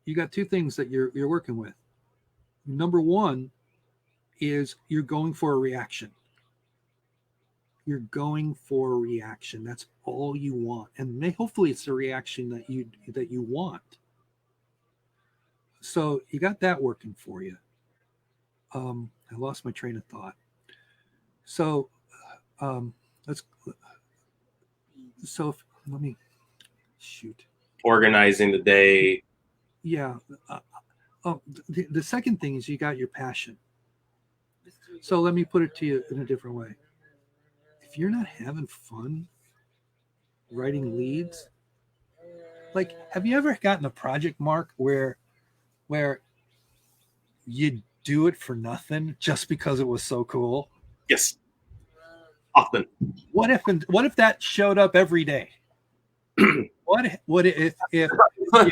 you got two things that you're working with. Number one is you're going for a reaction. You're going for a reaction. That's all you want, and hopefully it's the reaction that you want. So you got that working for you. I lost my train of thought. So let's. So let me shoot. Organizing the day. Yeah. The second thing is you got your passion. So let me put it to you in a different way. If you're not having fun writing leads, like, have you ever gotten a project, Mark, where you do it for nothing just because it was so cool? Yes. Often. What if that showed up every day? What if you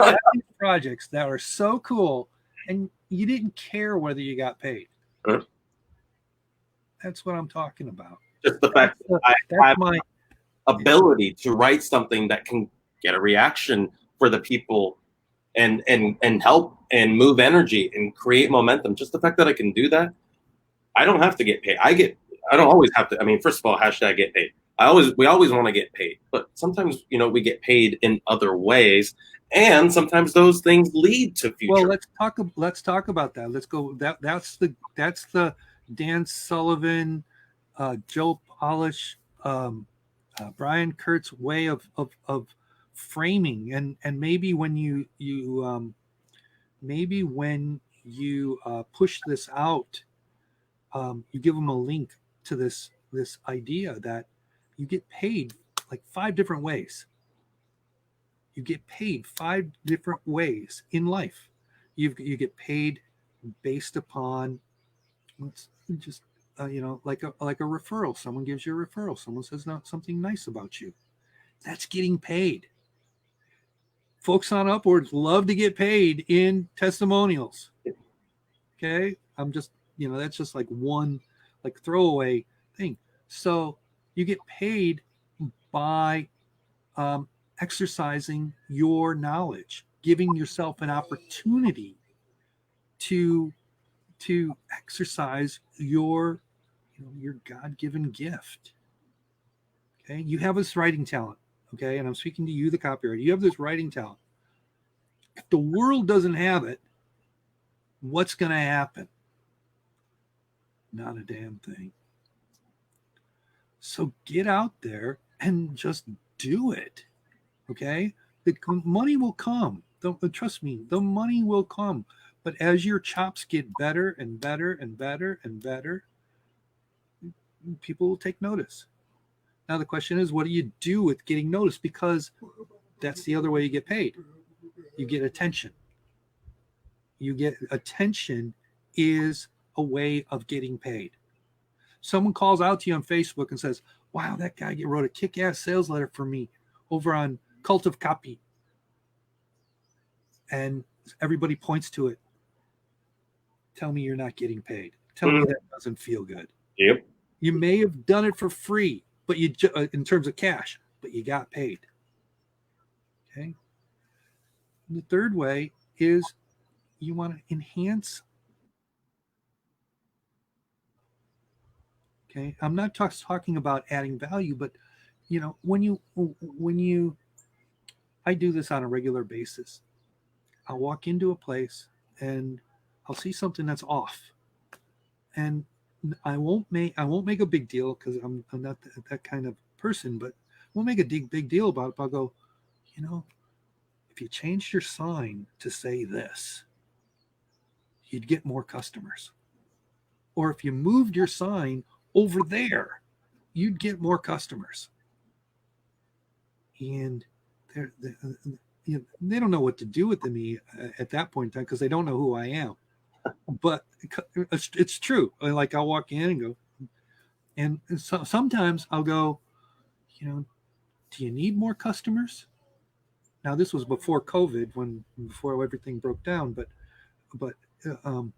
had these projects that are so cool and you didn't care whether you got paid? That's what I'm talking about. Just the fact that I have my ability to write something that can get a reaction for the people and help and move energy and create momentum. Just the fact that I can do that, I don't have to get paid. I don't always have to. I mean, first of all, hashtag get paid. We always want to get paid, but sometimes, we get paid in other ways, and sometimes those things lead to future. Well, let's talk about that. Let's go. That's the Dan Sullivan, Joe Polish, Brian Kurt's way of framing, and maybe when you push this out, you give them a link to this idea that you get paid like 5 different ways. You get paid 5 different ways in life. You get paid based upon, let's just like a referral. Someone gives you a referral. Someone says something nice about you. That's getting paid. Folks on Upwards love to get paid in testimonials. Okay, I'm just that's just like one throwaway thing. So you get paid by exercising your knowledge, giving yourself an opportunity to exercise your God-given gift. Okay, you have this writing talent. Okay, and I'm speaking to you, the copywriter. You have this writing talent. If the world doesn't have it, what's going to happen? Not a damn thing. So get out there and just do it. Okay, the money will come. Trust me, the money will come. But as your chops get better and better and better and better, people will take notice. Now the question is, what do you do with getting noticed? Because that's the other way you get paid. You get attention. Attention is a way of getting paid. Someone calls out to you on Facebook and says, wow, that guy wrote a kick-ass sales letter for me over on Cult of Copy. And everybody points to it. Tell me you're not getting paid. Tell me that doesn't feel good. Yep. You may have done it for free, but in terms of cash, but you got paid. Okay. And the third way is you want to enhance. Okay. I'm not talking about adding value, but when I do this on a regular basis. I'll walk into a place and I'll see something that's off, and I won't make a big deal because I'm not that kind of person, but we'll make a big deal about it. I'll go, if you changed your sign to say this, you'd get more customers. Or if you moved your sign over there, you'd get more customers. And they don't know what to do with me at that point in time because they don't know who I am. But it's true. Like I'll walk in and go, and so sometimes I'll go, do you need more customers? Now this was before COVID, before everything broke down. But do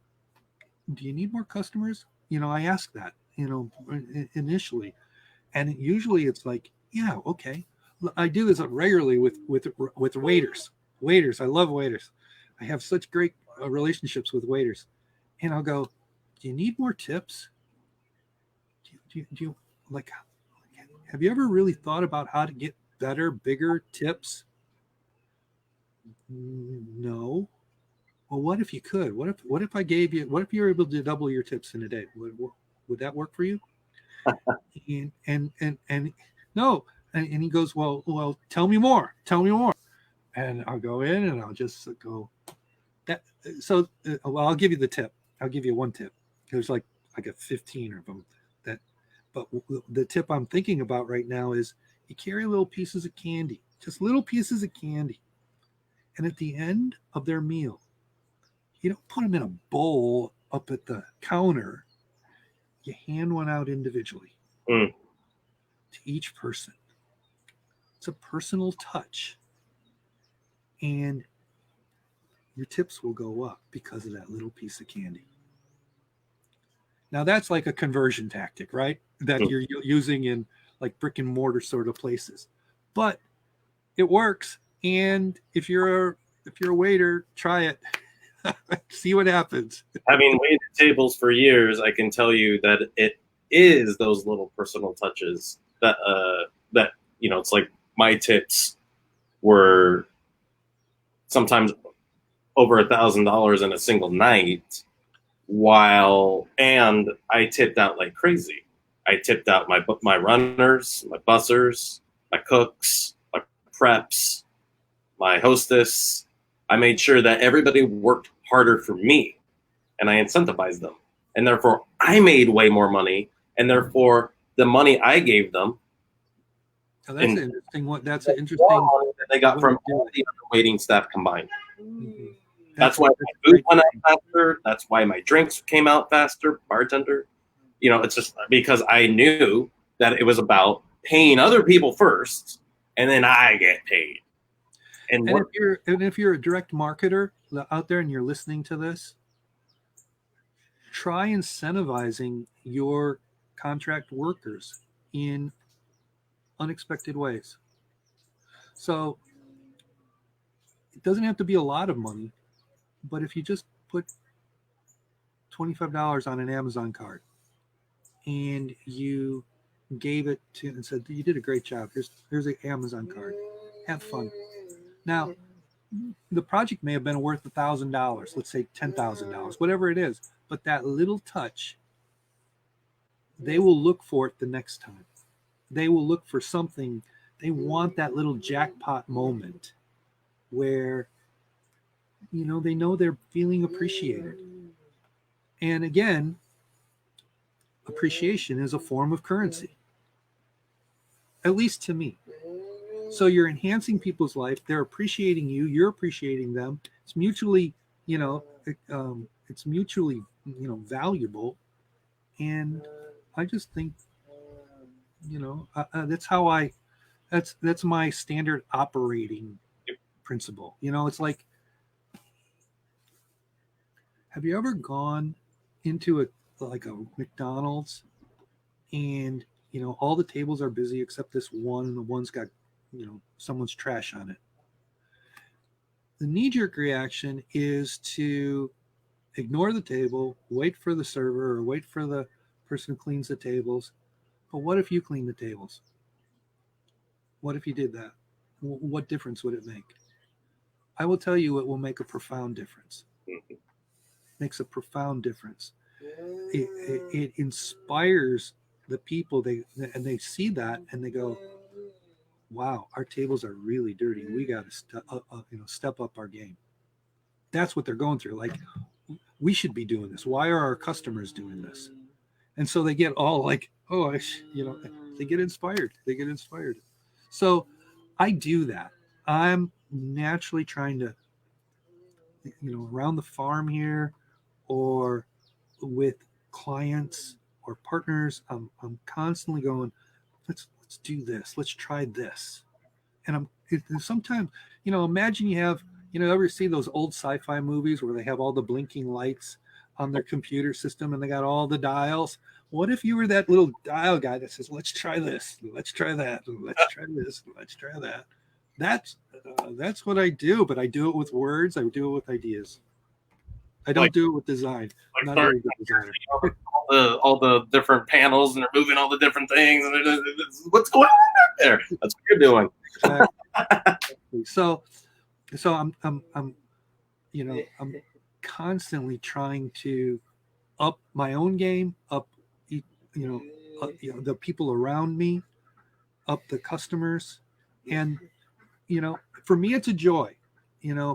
you need more customers? I ask that, initially, and usually it's like, yeah, okay. I do this regularly with waiters. Waiters, I love waiters. I have such great relationships with waiters, and I'll go, do you need more tips? Do you like Have you ever really thought about how to get better, bigger tips? No. Well, what if you could? What if I gave you? What if you were able to double your tips in a day? Would that work for you? And no. And he goes, well, tell me more. Tell me more. And I'll go in and I'll just go that. So, well, I'll give you the tip. I'll give you one tip. There's like I got 15 of them. That, but the tip I'm thinking about right now is you carry little pieces of candy, just little pieces of candy, and at the end of their meal, you don't put them in a bowl up at the counter. You hand one out individually to each person. It's a personal touch. And your tips will go up because of that little piece of candy. Now that's like a conversion tactic, right? That you're using in like brick and mortar sort of places. But it works. And if you're a waiter, try it. See what happens. Having waited tables for years, I can tell you that it is those little personal touches that it's like my tips were sometimes over $1,000 in a single night, and I tipped out like crazy. I tipped out my runners, my bussers, my cooks, my preps, my hostess. I made sure that everybody worked harder for me, and I incentivized them. And therefore, I made way more money, and therefore, the money I gave them. Oh, that's an interesting one. That's an interesting money that they got from all the other waiting staff combined. Mm-hmm. That's why my food went out faster. That's why my drinks came out faster, bartender. It's just because I knew that it was about paying other people first, and then I get paid. And if you're a direct marketer out there and you're listening to this, try incentivizing your contract workers in unexpected ways. So it doesn't have to be a lot of money, but if you just put $25 on an Amazon card and you gave it to and said, you did a great job. Here's an Amazon card. Have fun. Now, the project may have been worth $1,000, let's say $10,000, whatever it is, but that little touch, they will look for it the next time. They will look for something. They want that little jackpot moment where, they know they're feeling appreciated. And again, appreciation is a form of currency, at least to me. So you're enhancing people's life. They're appreciating you. You're appreciating them. It's mutually, valuable. And I just think, that's my standard operating principle. It's like, have you ever gone into a McDonald's and, all the tables are busy except this one, and the one's got, someone's trash on it. The knee-jerk reaction is to ignore the table, wait for the server or wait for the person who cleans the tables. But what if you clean the tables? What if you did that? What difference would it make? I will tell you it will make a profound difference. It makes a profound difference. It inspires the people, they see that and they go, wow, our tables are really dirty. We got to step up our game. That's what they're going through. Like, we should be doing this. Why are our customers doing this? And so they get all like, they get inspired. So I do that. I'm naturally trying to, around the farm here or with clients or partners, I'm constantly going, let's do this. Let's try this. And sometimes, imagine you have, ever see those old sci-fi movies where they have all the blinking lights on their computer system and they got all the dials? What if you were that little dial guy that says, let's try this, let's try that, let's try this, let's try that? That's what I do, but I do it with words. I do it with ideas. I don't do it with design. I'm not a very good designer. all the different panels, and they're moving all the different things. And what's going on back there? That's what you're doing. Exactly. So I'm I'm constantly trying to up my own game, up the people around me, up the customers, and for me it's a joy.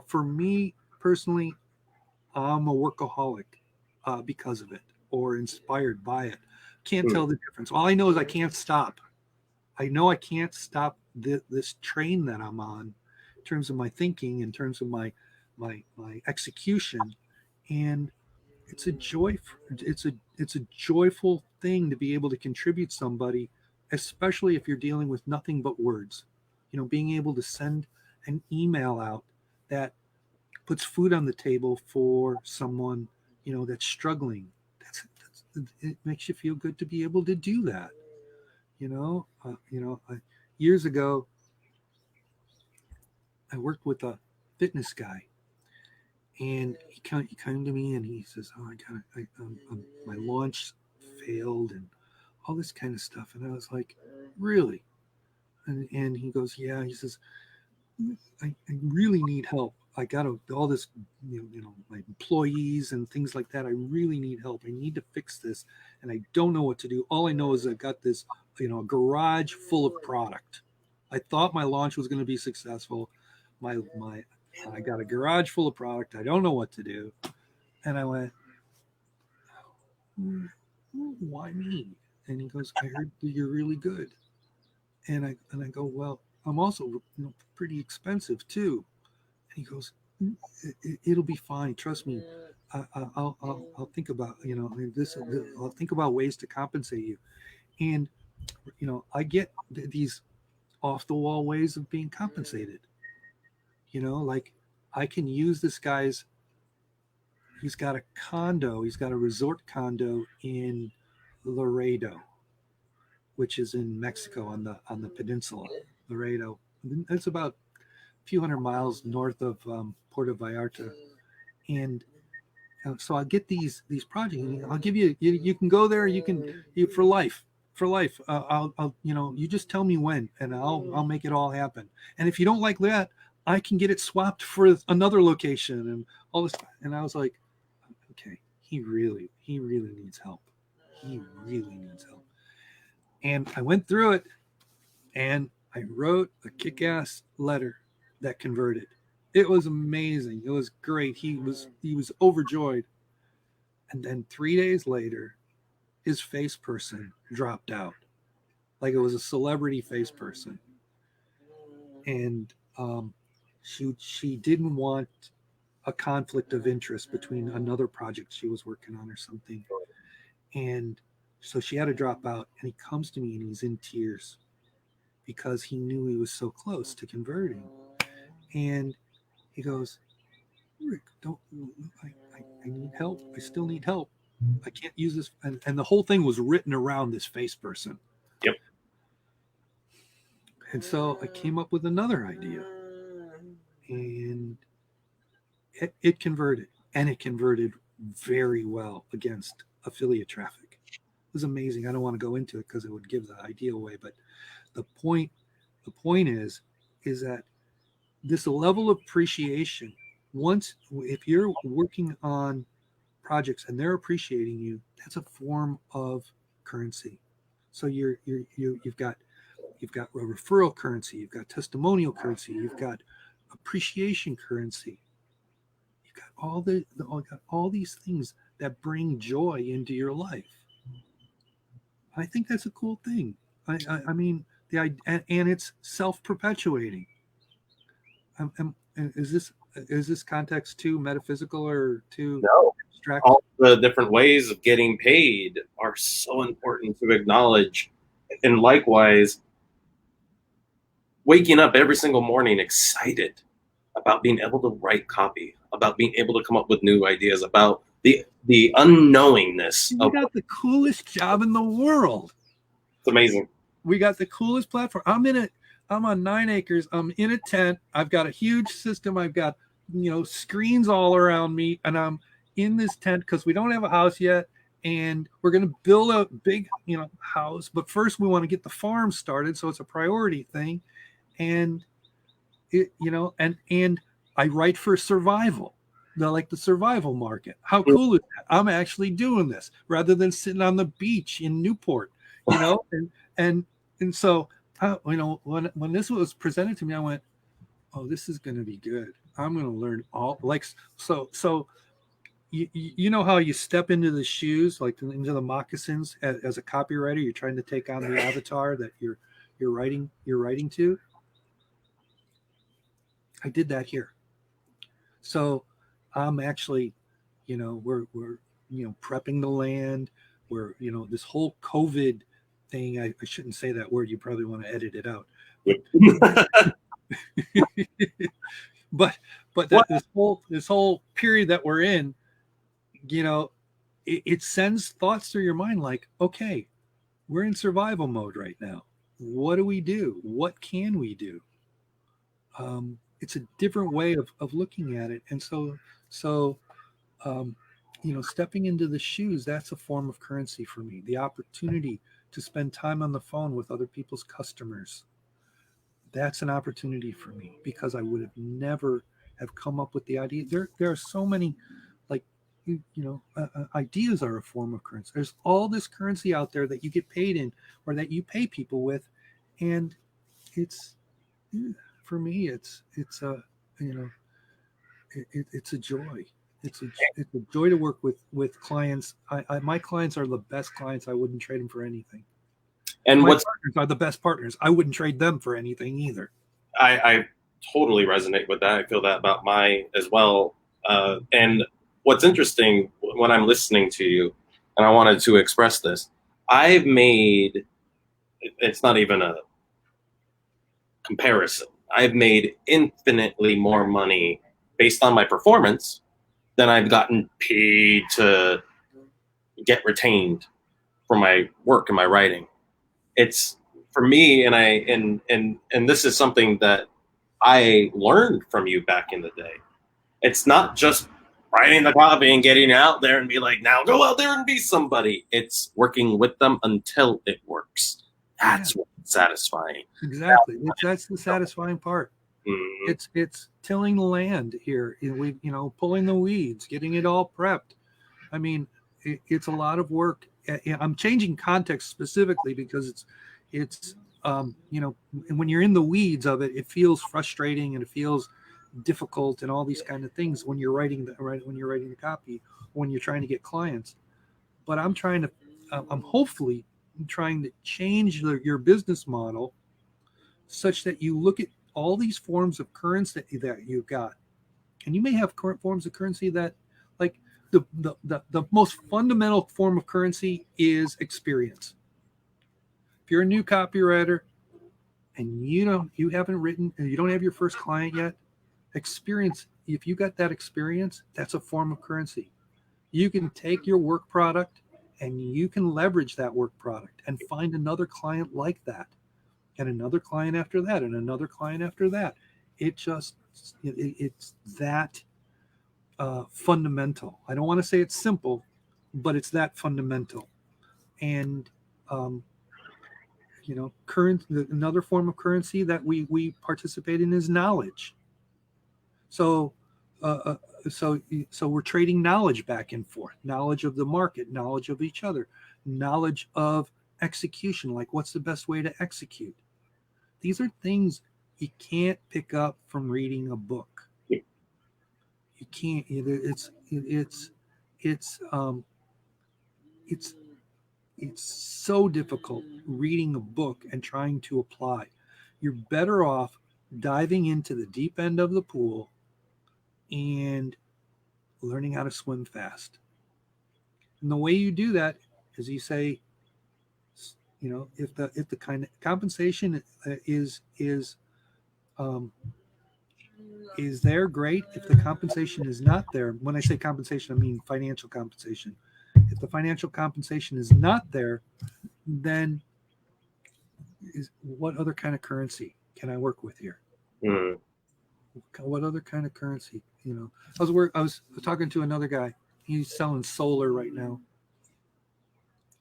For me personally, I'm a workaholic because of it, or inspired by it. Can't tell the difference. All I know is I can't stop. I know I can't stop this train that I'm on, in terms of my thinking, in terms of my execution, and it's a joy. It's a joyful thing to be able to contribute somebody, especially if you're dealing with nothing but words. Being able to send an email out that puts food on the table for someone that's struggling. It makes you feel good to be able to do that. Years ago, I worked with a fitness guy, and he came to me and he says, "Oh, my launch failed and all this kind of stuff." And I was like, "Really?" And he goes, "Yeah." He says, I really need help. I got all this, my employees and things like that. I really need help. I need to fix this, and I don't know what to do. All I know is I've got this, a garage full of product. I thought my launch was going to be successful. I got a garage full of product. I don't know what to do. And I went, "Why me?" And he goes, "I heard that you're really good." And I go, "Well, I'm also pretty expensive too." And he goes, "It'll be fine. Trust me. I'll think about this. I'll think about ways to compensate you." And I get these off the wall ways of being compensated. Like I can use this guy's. He's got a condo. He's got a resort condo in Laredo, which is in Mexico on the peninsula. Laredo. It's about a few hundred miles north of Puerto Vallarta, and so I get these projects. I'll give you. You can go there. You for life. For life. I'll you just tell me when, and I'll make it all happen. And if you don't like that, I can get it swapped for another location and all this. And I was like, okay, he really needs help. He really needs help. And I went through it, and I wrote a kick-ass letter that converted. It was amazing. It was great. He was overjoyed. And then 3 days later, his face person dropped out, like it was a celebrity face person. And she didn't want a conflict of interest between another project she was working on or something. And so she had to drop out. And he comes to me and he's in tears because he knew he was so close to converting. And he goes, "Rick, I need help. I still need help. I can't use this." And the whole thing was written around this face person. Yep. And so I came up with another idea, and it converted, and it converted very well against affiliate traffic. It was amazing. I don't want to go into it because it would give the idea away, but the point is that this level of appreciation, if you're working on projects and they're appreciating you, that's a form of currency. So you've got a referral currency, you've got testimonial currency, you've got appreciation currency, you've got all these things that bring joy into your life. I think that's a cool thing. I mean, and it's self-perpetuating. Is this context too metaphysical or too abstract? All the different ways of getting paid are so important to acknowledge. And likewise, waking up every single morning excited about being able to write copy, about being able to come up with new ideas, about the unknowingness. We got the coolest job in the world. It's amazing. We got the coolest platform. I'm on 9 acres. I'm in a tent. I've got a huge system. I've got, screens all around me, and I'm in this tent because we don't have a house yet, and we're going to build a big, house. But first, we want to get the farm started, so it's a priority thing. And and I write for survival. Like the survival market. How cool is that? I'm actually doing this rather than sitting on the beach in Newport, and so when this was presented to me, I went, oh, this is going to be good. I'm going to learn all so. You know how you step into the shoes, like into the moccasins as a copywriter, you're trying to take on the avatar that you're writing to. I did that here. So I'm actually, we're prepping the land. We're this whole COVID thing. I shouldn't say that word. You probably want to edit it out. But this whole period that we're in, it sends thoughts through your mind like, okay, we're in survival mode right now. What do we do? What can we do? It's a different way of looking at it. And so stepping into the shoes, that's a form of currency for me. The opportunity to spend time on the phone with other people's customers, that's an opportunity for me, because I would have never have come up with the idea. There are so many, like, ideas are a form of currency. There's all this currency out there that you get paid in, or that you pay people with. And it's, for me, it's a joy. It's a joy to work with clients. My clients are the best clients. I wouldn't trade them for anything. And my partners are the best partners. I wouldn't trade them for anything either. I totally resonate with that. I feel that about mine as well. And what's interesting when I'm listening to you, and I wanted to express this, I've made, it's not even a comparison, I've made infinitely more money based on my performance than I've gotten paid to get retained for my work and my writing. It's, for me, and this is something that I learned from you back in the day. It's not just writing the copy and getting out there and be like, now go out there and be somebody. It's working with them until it works. That's what's satisfying. Exactly. That's the satisfying part. Mm-hmm. It's tilling the land here. We, pulling the weeds, getting it all prepped. I mean, it's a lot of work. I'm changing context specifically because it's when you're in the weeds of it, it feels frustrating and it feels difficult and all these kind of things when you're writing the copy, when you're trying to get clients. But I'm hopefully trying to change your business model such that you look at all these forms of currency that you've got, and you may have current forms of currency that, like, the most fundamental form of currency is experience. If you're a new copywriter and you haven't written and you don't have your first client yet, experience, if you got that experience, that's a form of currency. You can take your work product and you can leverage that work product and find another client like that, and another client after that, and another client after that. It's that fundamental. I don't want to say it's simple, but it's that fundamental. And another form of currency that we participate in is knowledge. So we're trading knowledge back and forth, knowledge of the market, knowledge of each other, knowledge of execution, like what's the best way to execute. These are things you can't pick up from reading a book. You can't. It's so difficult reading a book and trying to apply. You're better off diving into the deep end of the pool and learning how to swim fast. And the way you do that is you say, if the kind of compensation is there, great. If the compensation is not there, when I say compensation, I mean financial compensation. If the financial compensation is not there, then what other kind of currency can I work with here? Mm. What other kind of currency? I was talking to another guy He's selling solar right now,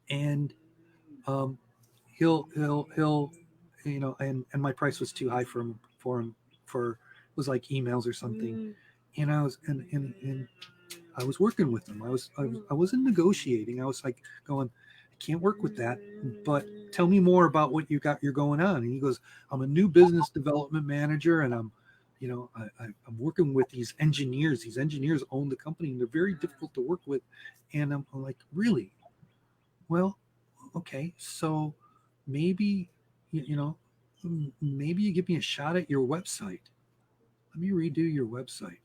and he'll and my price was too high for him for it was like emails or something. And I was and I was working with him. I wasn't negotiating. I was like going, I can't work with that, but tell me more about what you're going on. And he goes, I'm a new business development manager, and I'm working with these engineers. These engineers own the company, and they're very difficult to work with. And I'm like, really? Well, okay, so maybe maybe you give me a shot at your website. Let me redo your website.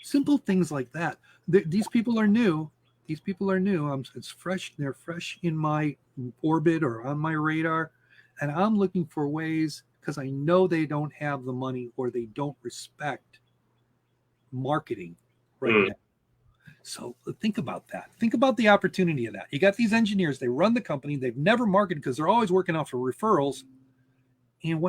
Simple things like that. These people are new. These people are new. It's fresh. They're fresh in my orbit or on my radar, and I'm looking for ways because I know they don't have the money or they don't respect marketing right now. So think about that. Think about the opportunity of that. You got these engineers, they run the company, they've never marketed because they're always working out for referrals. And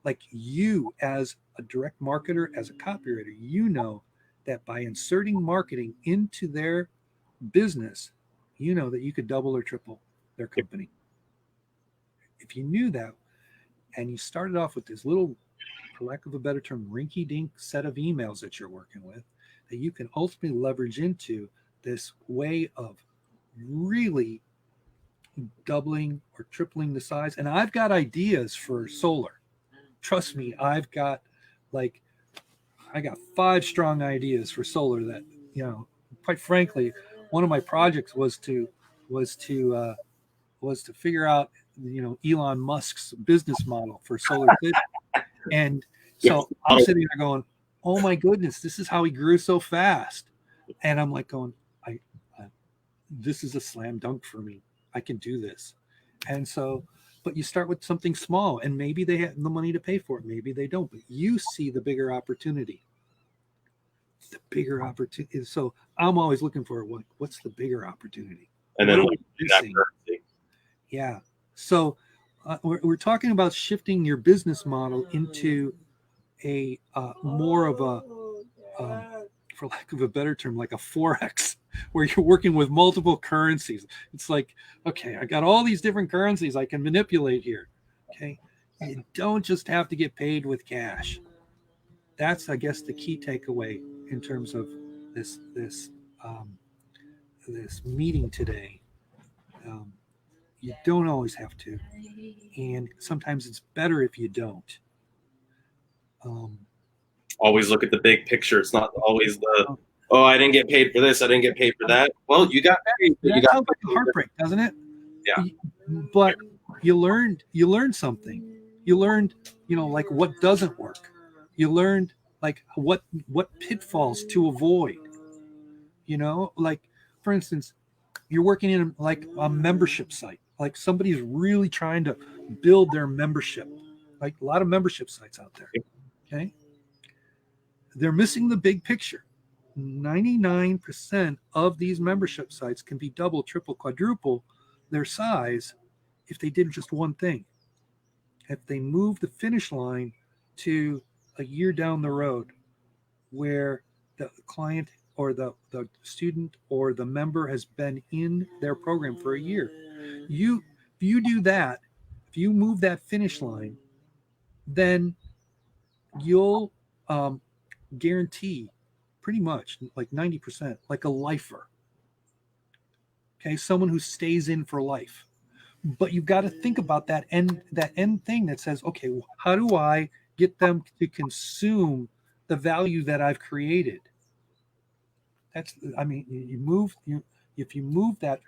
like you as a direct marketer, as a copywriter, that by inserting marketing into their business, that you could double or triple their company. If you knew that and you started off with this little, for lack of a better term, rinky-dink set of emails that you're working with, that you can ultimately leverage into this way of really doubling or tripling the size. And I've got ideas for solar. Trust me, I got 5 strong ideas for solar that, quite frankly, one of my projects was to figure out, Elon Musk's business model for solar city. And so I'm sitting there going, oh my goodness, this is how he grew so fast. And I'm like going, this is a slam dunk for me. I can do this. And so, but you start with something small, and maybe they have the money to pay for it. Maybe they don't, but you see the bigger opportunity. The bigger opportunity. So I'm always looking for what's the bigger opportunity. And then yeah. So we're talking about shifting your business model into a more of a, for lack of a better term, like a Forex, where you're working with multiple currencies. It's like, okay, I got all these different currencies I can manipulate here. Okay. You don't just have to get paid with cash. That's, I guess, the key takeaway in terms of this meeting today. You don't always have to, and sometimes it's better if you don't. Always look at the big picture. It's not always the, I didn't get paid for this, I didn't get paid for that. Well, you got paid. That sounds like a heartbreak, doesn't it? Yeah. But you learned something. You learned, like what doesn't work. You learned like what pitfalls to avoid. Like for instance, you're working in like a membership site. Like somebody's really trying to build their membership. Like a lot of membership sites out there. Okay. They're missing the big picture. 99% of these membership sites can be double, triple, quadruple their size if they did just one thing. If they move the finish line to a year down the road where the client or the student or the member has been in their program for a year. If you do that, if you move that finish line, then you'll guarantee pretty much like 90%, like a lifer. Okay, someone who stays in for life. But you've got to think about that end thing that says, okay, how do I get them to consume the value that I've created? If you move that,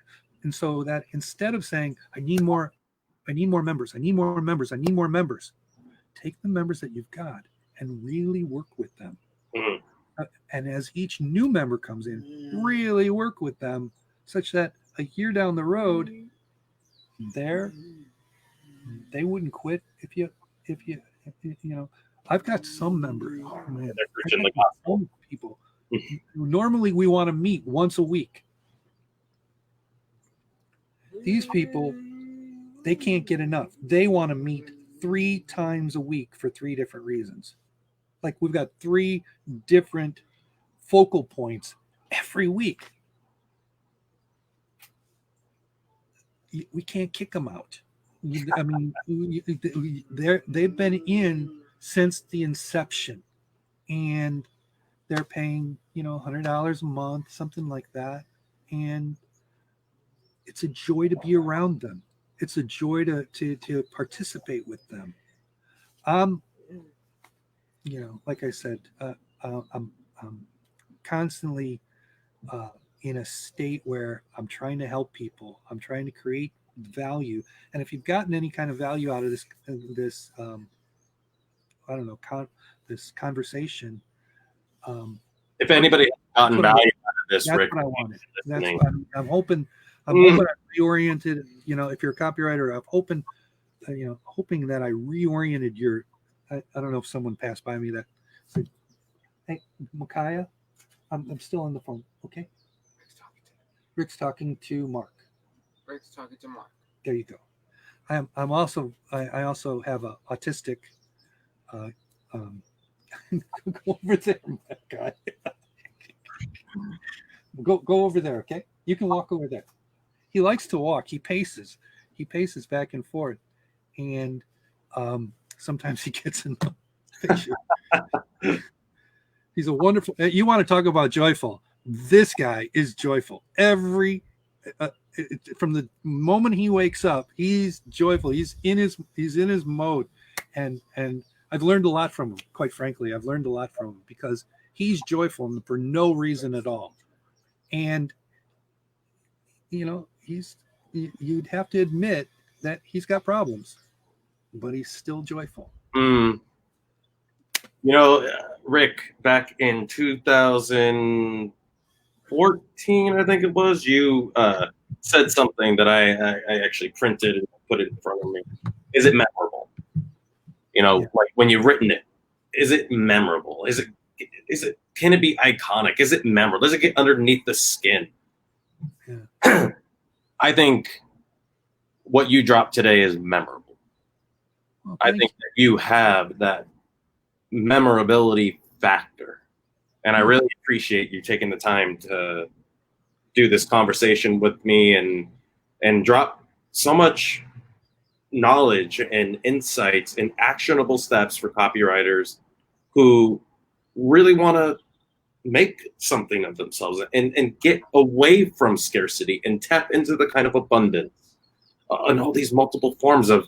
and so that instead of saying, I need more members, take the members that you've got and really work with them. Mm-hmm. And as each new member comes in, really work with them such that a year down the road, they wouldn't quit if you I've got some members, some people. Normally we want to meet once a week. These people, they can't get enough. They want to meet 3 times a week for 3 different reasons. Like we've got 3 different focal points every week. We can't kick them out. I mean, they've been in since the inception, and they're paying, $100 a month, something like that, and it's a joy to be around them. It's a joy to participate with them. Um, like I said, I'm constantly in a state where I'm trying to help people. I'm trying to create value. And if you've gotten any kind of value out of this, I don't know, this conversation, If anybody has gotten value out of this, that's Rick, what I wanted. That's listening. what I'm hoping. I'm hoping I reoriented. If you're a copywriter, I'm hoping, hoping that I reoriented your. I don't know if someone passed by me that said, "Hey, Micaiah, I'm still on the phone. Okay." Rick's talking to Mark. Rick's talking to Mark. There you go. I'm also I also have a autistic. Go over there, my guy. Go over there, okay? You can walk over there. He likes to walk. He paces back and forth, and sometimes he gets in the picture. He's a wonderful. You want to talk about joyful? This guy is joyful. From the moment he wakes up, he's joyful. He's in his mode, and I've learned a lot from him. Quite frankly, I've learned a lot from him because he's joyful for no reason at all. And you'd have to admit that he's got problems, but he's still joyful. Rick, back in 2014, I think it was, you said something that I actually printed and put it in front of me. Is it memorable? Like when you've written it, is it memorable? Can it be iconic? Is it memorable? Does it get underneath the skin? Yeah. I think what you dropped today is memorable. Well, I think that you have that memorability factor. And I really appreciate you taking the time to do this conversation with me and drop so much knowledge and insights and actionable steps for copywriters who really want to make something of themselves and get away from scarcity and tap into the kind of abundance and all these multiple forms of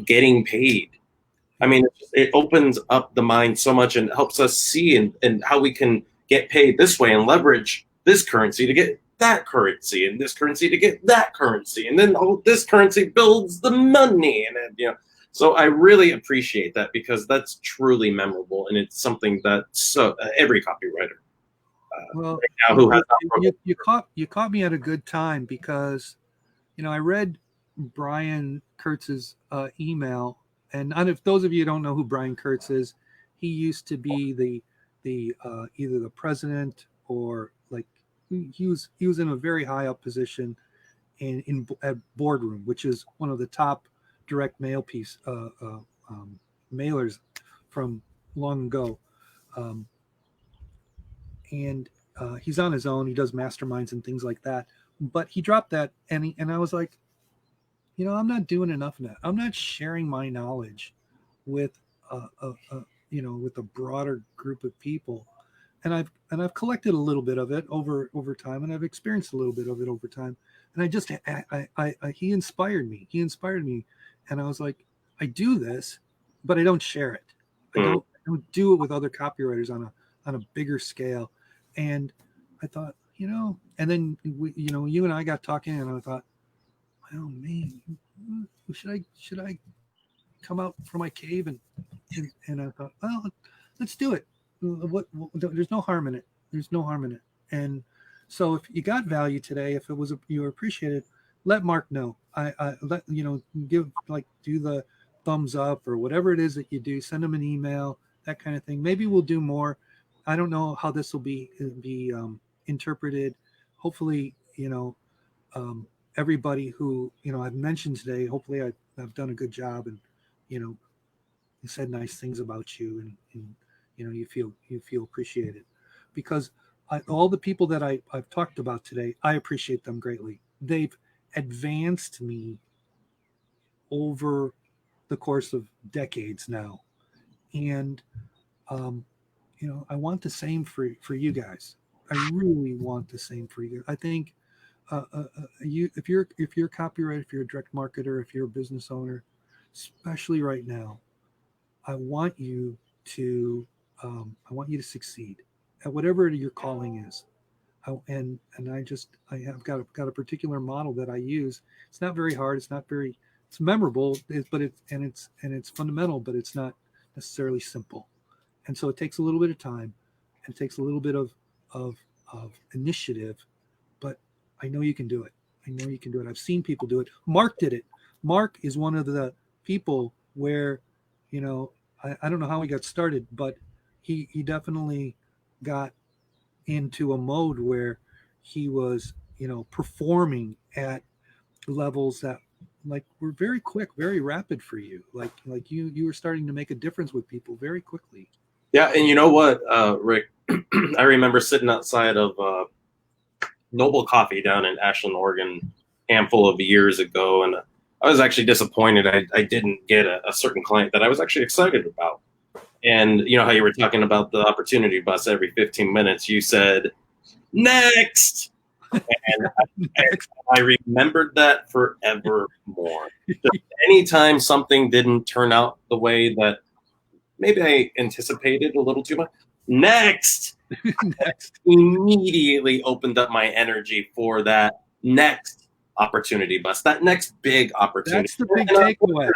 getting paid. I mean, it opens up the mind so much and helps us see and how we can get paid this way and leverage this currency to get that currency and this currency to get that currency. And then this currency builds the money. And so I really appreciate that because that's truly memorable. And it's something that every copywriter well, right now who has you caught me at a good time because, I read Brian Kurtz's email. And if those of you don't know who Brian Kurtz is, he used to be the either the president or like he was in a very high up position at Boardroom, which is one of the top direct mail mailers from long ago, and he's on his own. He does masterminds and things like that. But he dropped that, and I was like, I'm not doing enough of that. I'm not sharing my knowledge with with a broader group of people. And I've collected a little bit of it over time, and I've experienced a little bit of it over time. And he inspired me. And I was like, I do this, but I don't share it. I don't do it with other copywriters on a bigger scale. And I thought, and then you and I got talking, and I thought, oh man, should I come out from my cave and I thought, well, let's do it. There's no harm in it. And so if you got value today, if you were appreciated, let Mark know. I let give do the thumbs up or whatever it is that you do. Send him an email, that kind of thing. Maybe we'll do more. I don't know how this will be interpreted. Hopefully, everybody who I've mentioned today, hopefully I've done a good job and said nice things about you and you feel appreciated, because all the people that I've talked about today, I appreciate them greatly. They've advanced me over the course of decades now. And, I want the same for you guys. I really want the same for you. I think if you're a copywriter, if you're a direct marketer, if you're a business owner, especially right now, I want you to succeed at whatever your calling is. And I have got a particular model that I use. It's not very hard. It's memorable, but it's fundamental, but it's not necessarily simple. And so it takes a little bit of time, and it takes a little bit of initiative, but I know you can do it. I know you can do it. I've seen people do it. Mark did it. Mark is one of the people where, I don't know how he got started, but he definitely got into a mode where he was, performing at levels that were very quick, very rapid for you. Like you were starting to make a difference with people very quickly. Yeah, and you know what, Rick? I remember sitting outside of Noble Coffee down in Ashland, Oregon, a handful of years ago, and I was actually disappointed I didn't get a certain client that I was actually excited about. And you know how you were talking about the opportunity bus every 15 minutes, you said, next! And I remembered that forevermore. Anytime something didn't turn out the way that maybe I anticipated a little too much, next! Next. Immediately opened up my energy for that next opportunity bus, that next big opportunity. That's the big takeaway.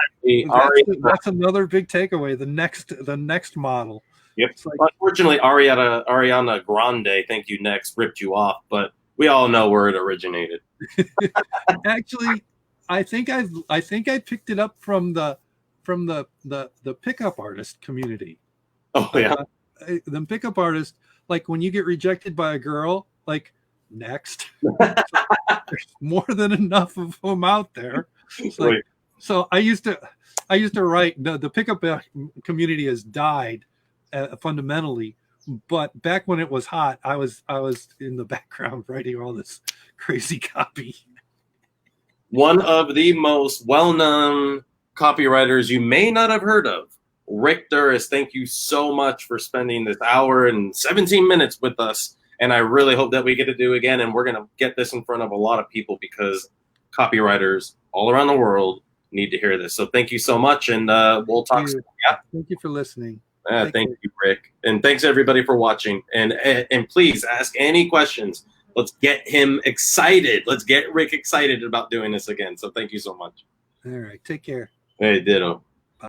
That's another big takeaway. The next model. Yep. Unfortunately, Ariana Grande, thank you next, ripped you off, but we all know where it originated. Actually, I think I picked it up from the pickup artist community. Oh yeah. The pickup artist, like when you get rejected by a girl, like next. There's more than enough of them out there. Like, so I used to write. The pickup community has died fundamentally, but back when it was hot, I was in the background writing all this crazy copy. One of the most well-known copywriters you may not have heard of, Rick Duris. Thank you so much for spending this hour and 17 minutes with us. And I really hope that we get to do again. And we're going to get this in front of a lot of people because copywriters all around the world need to hear this. So thank you so much. And we'll talk soon. Yeah. Thank you for listening. Thank you, Rick. And thanks everybody for watching. And please ask any questions. Let's get him excited. Let's get Rick excited about doing this again. So thank you so much. All right. Take care. Hey, ditto.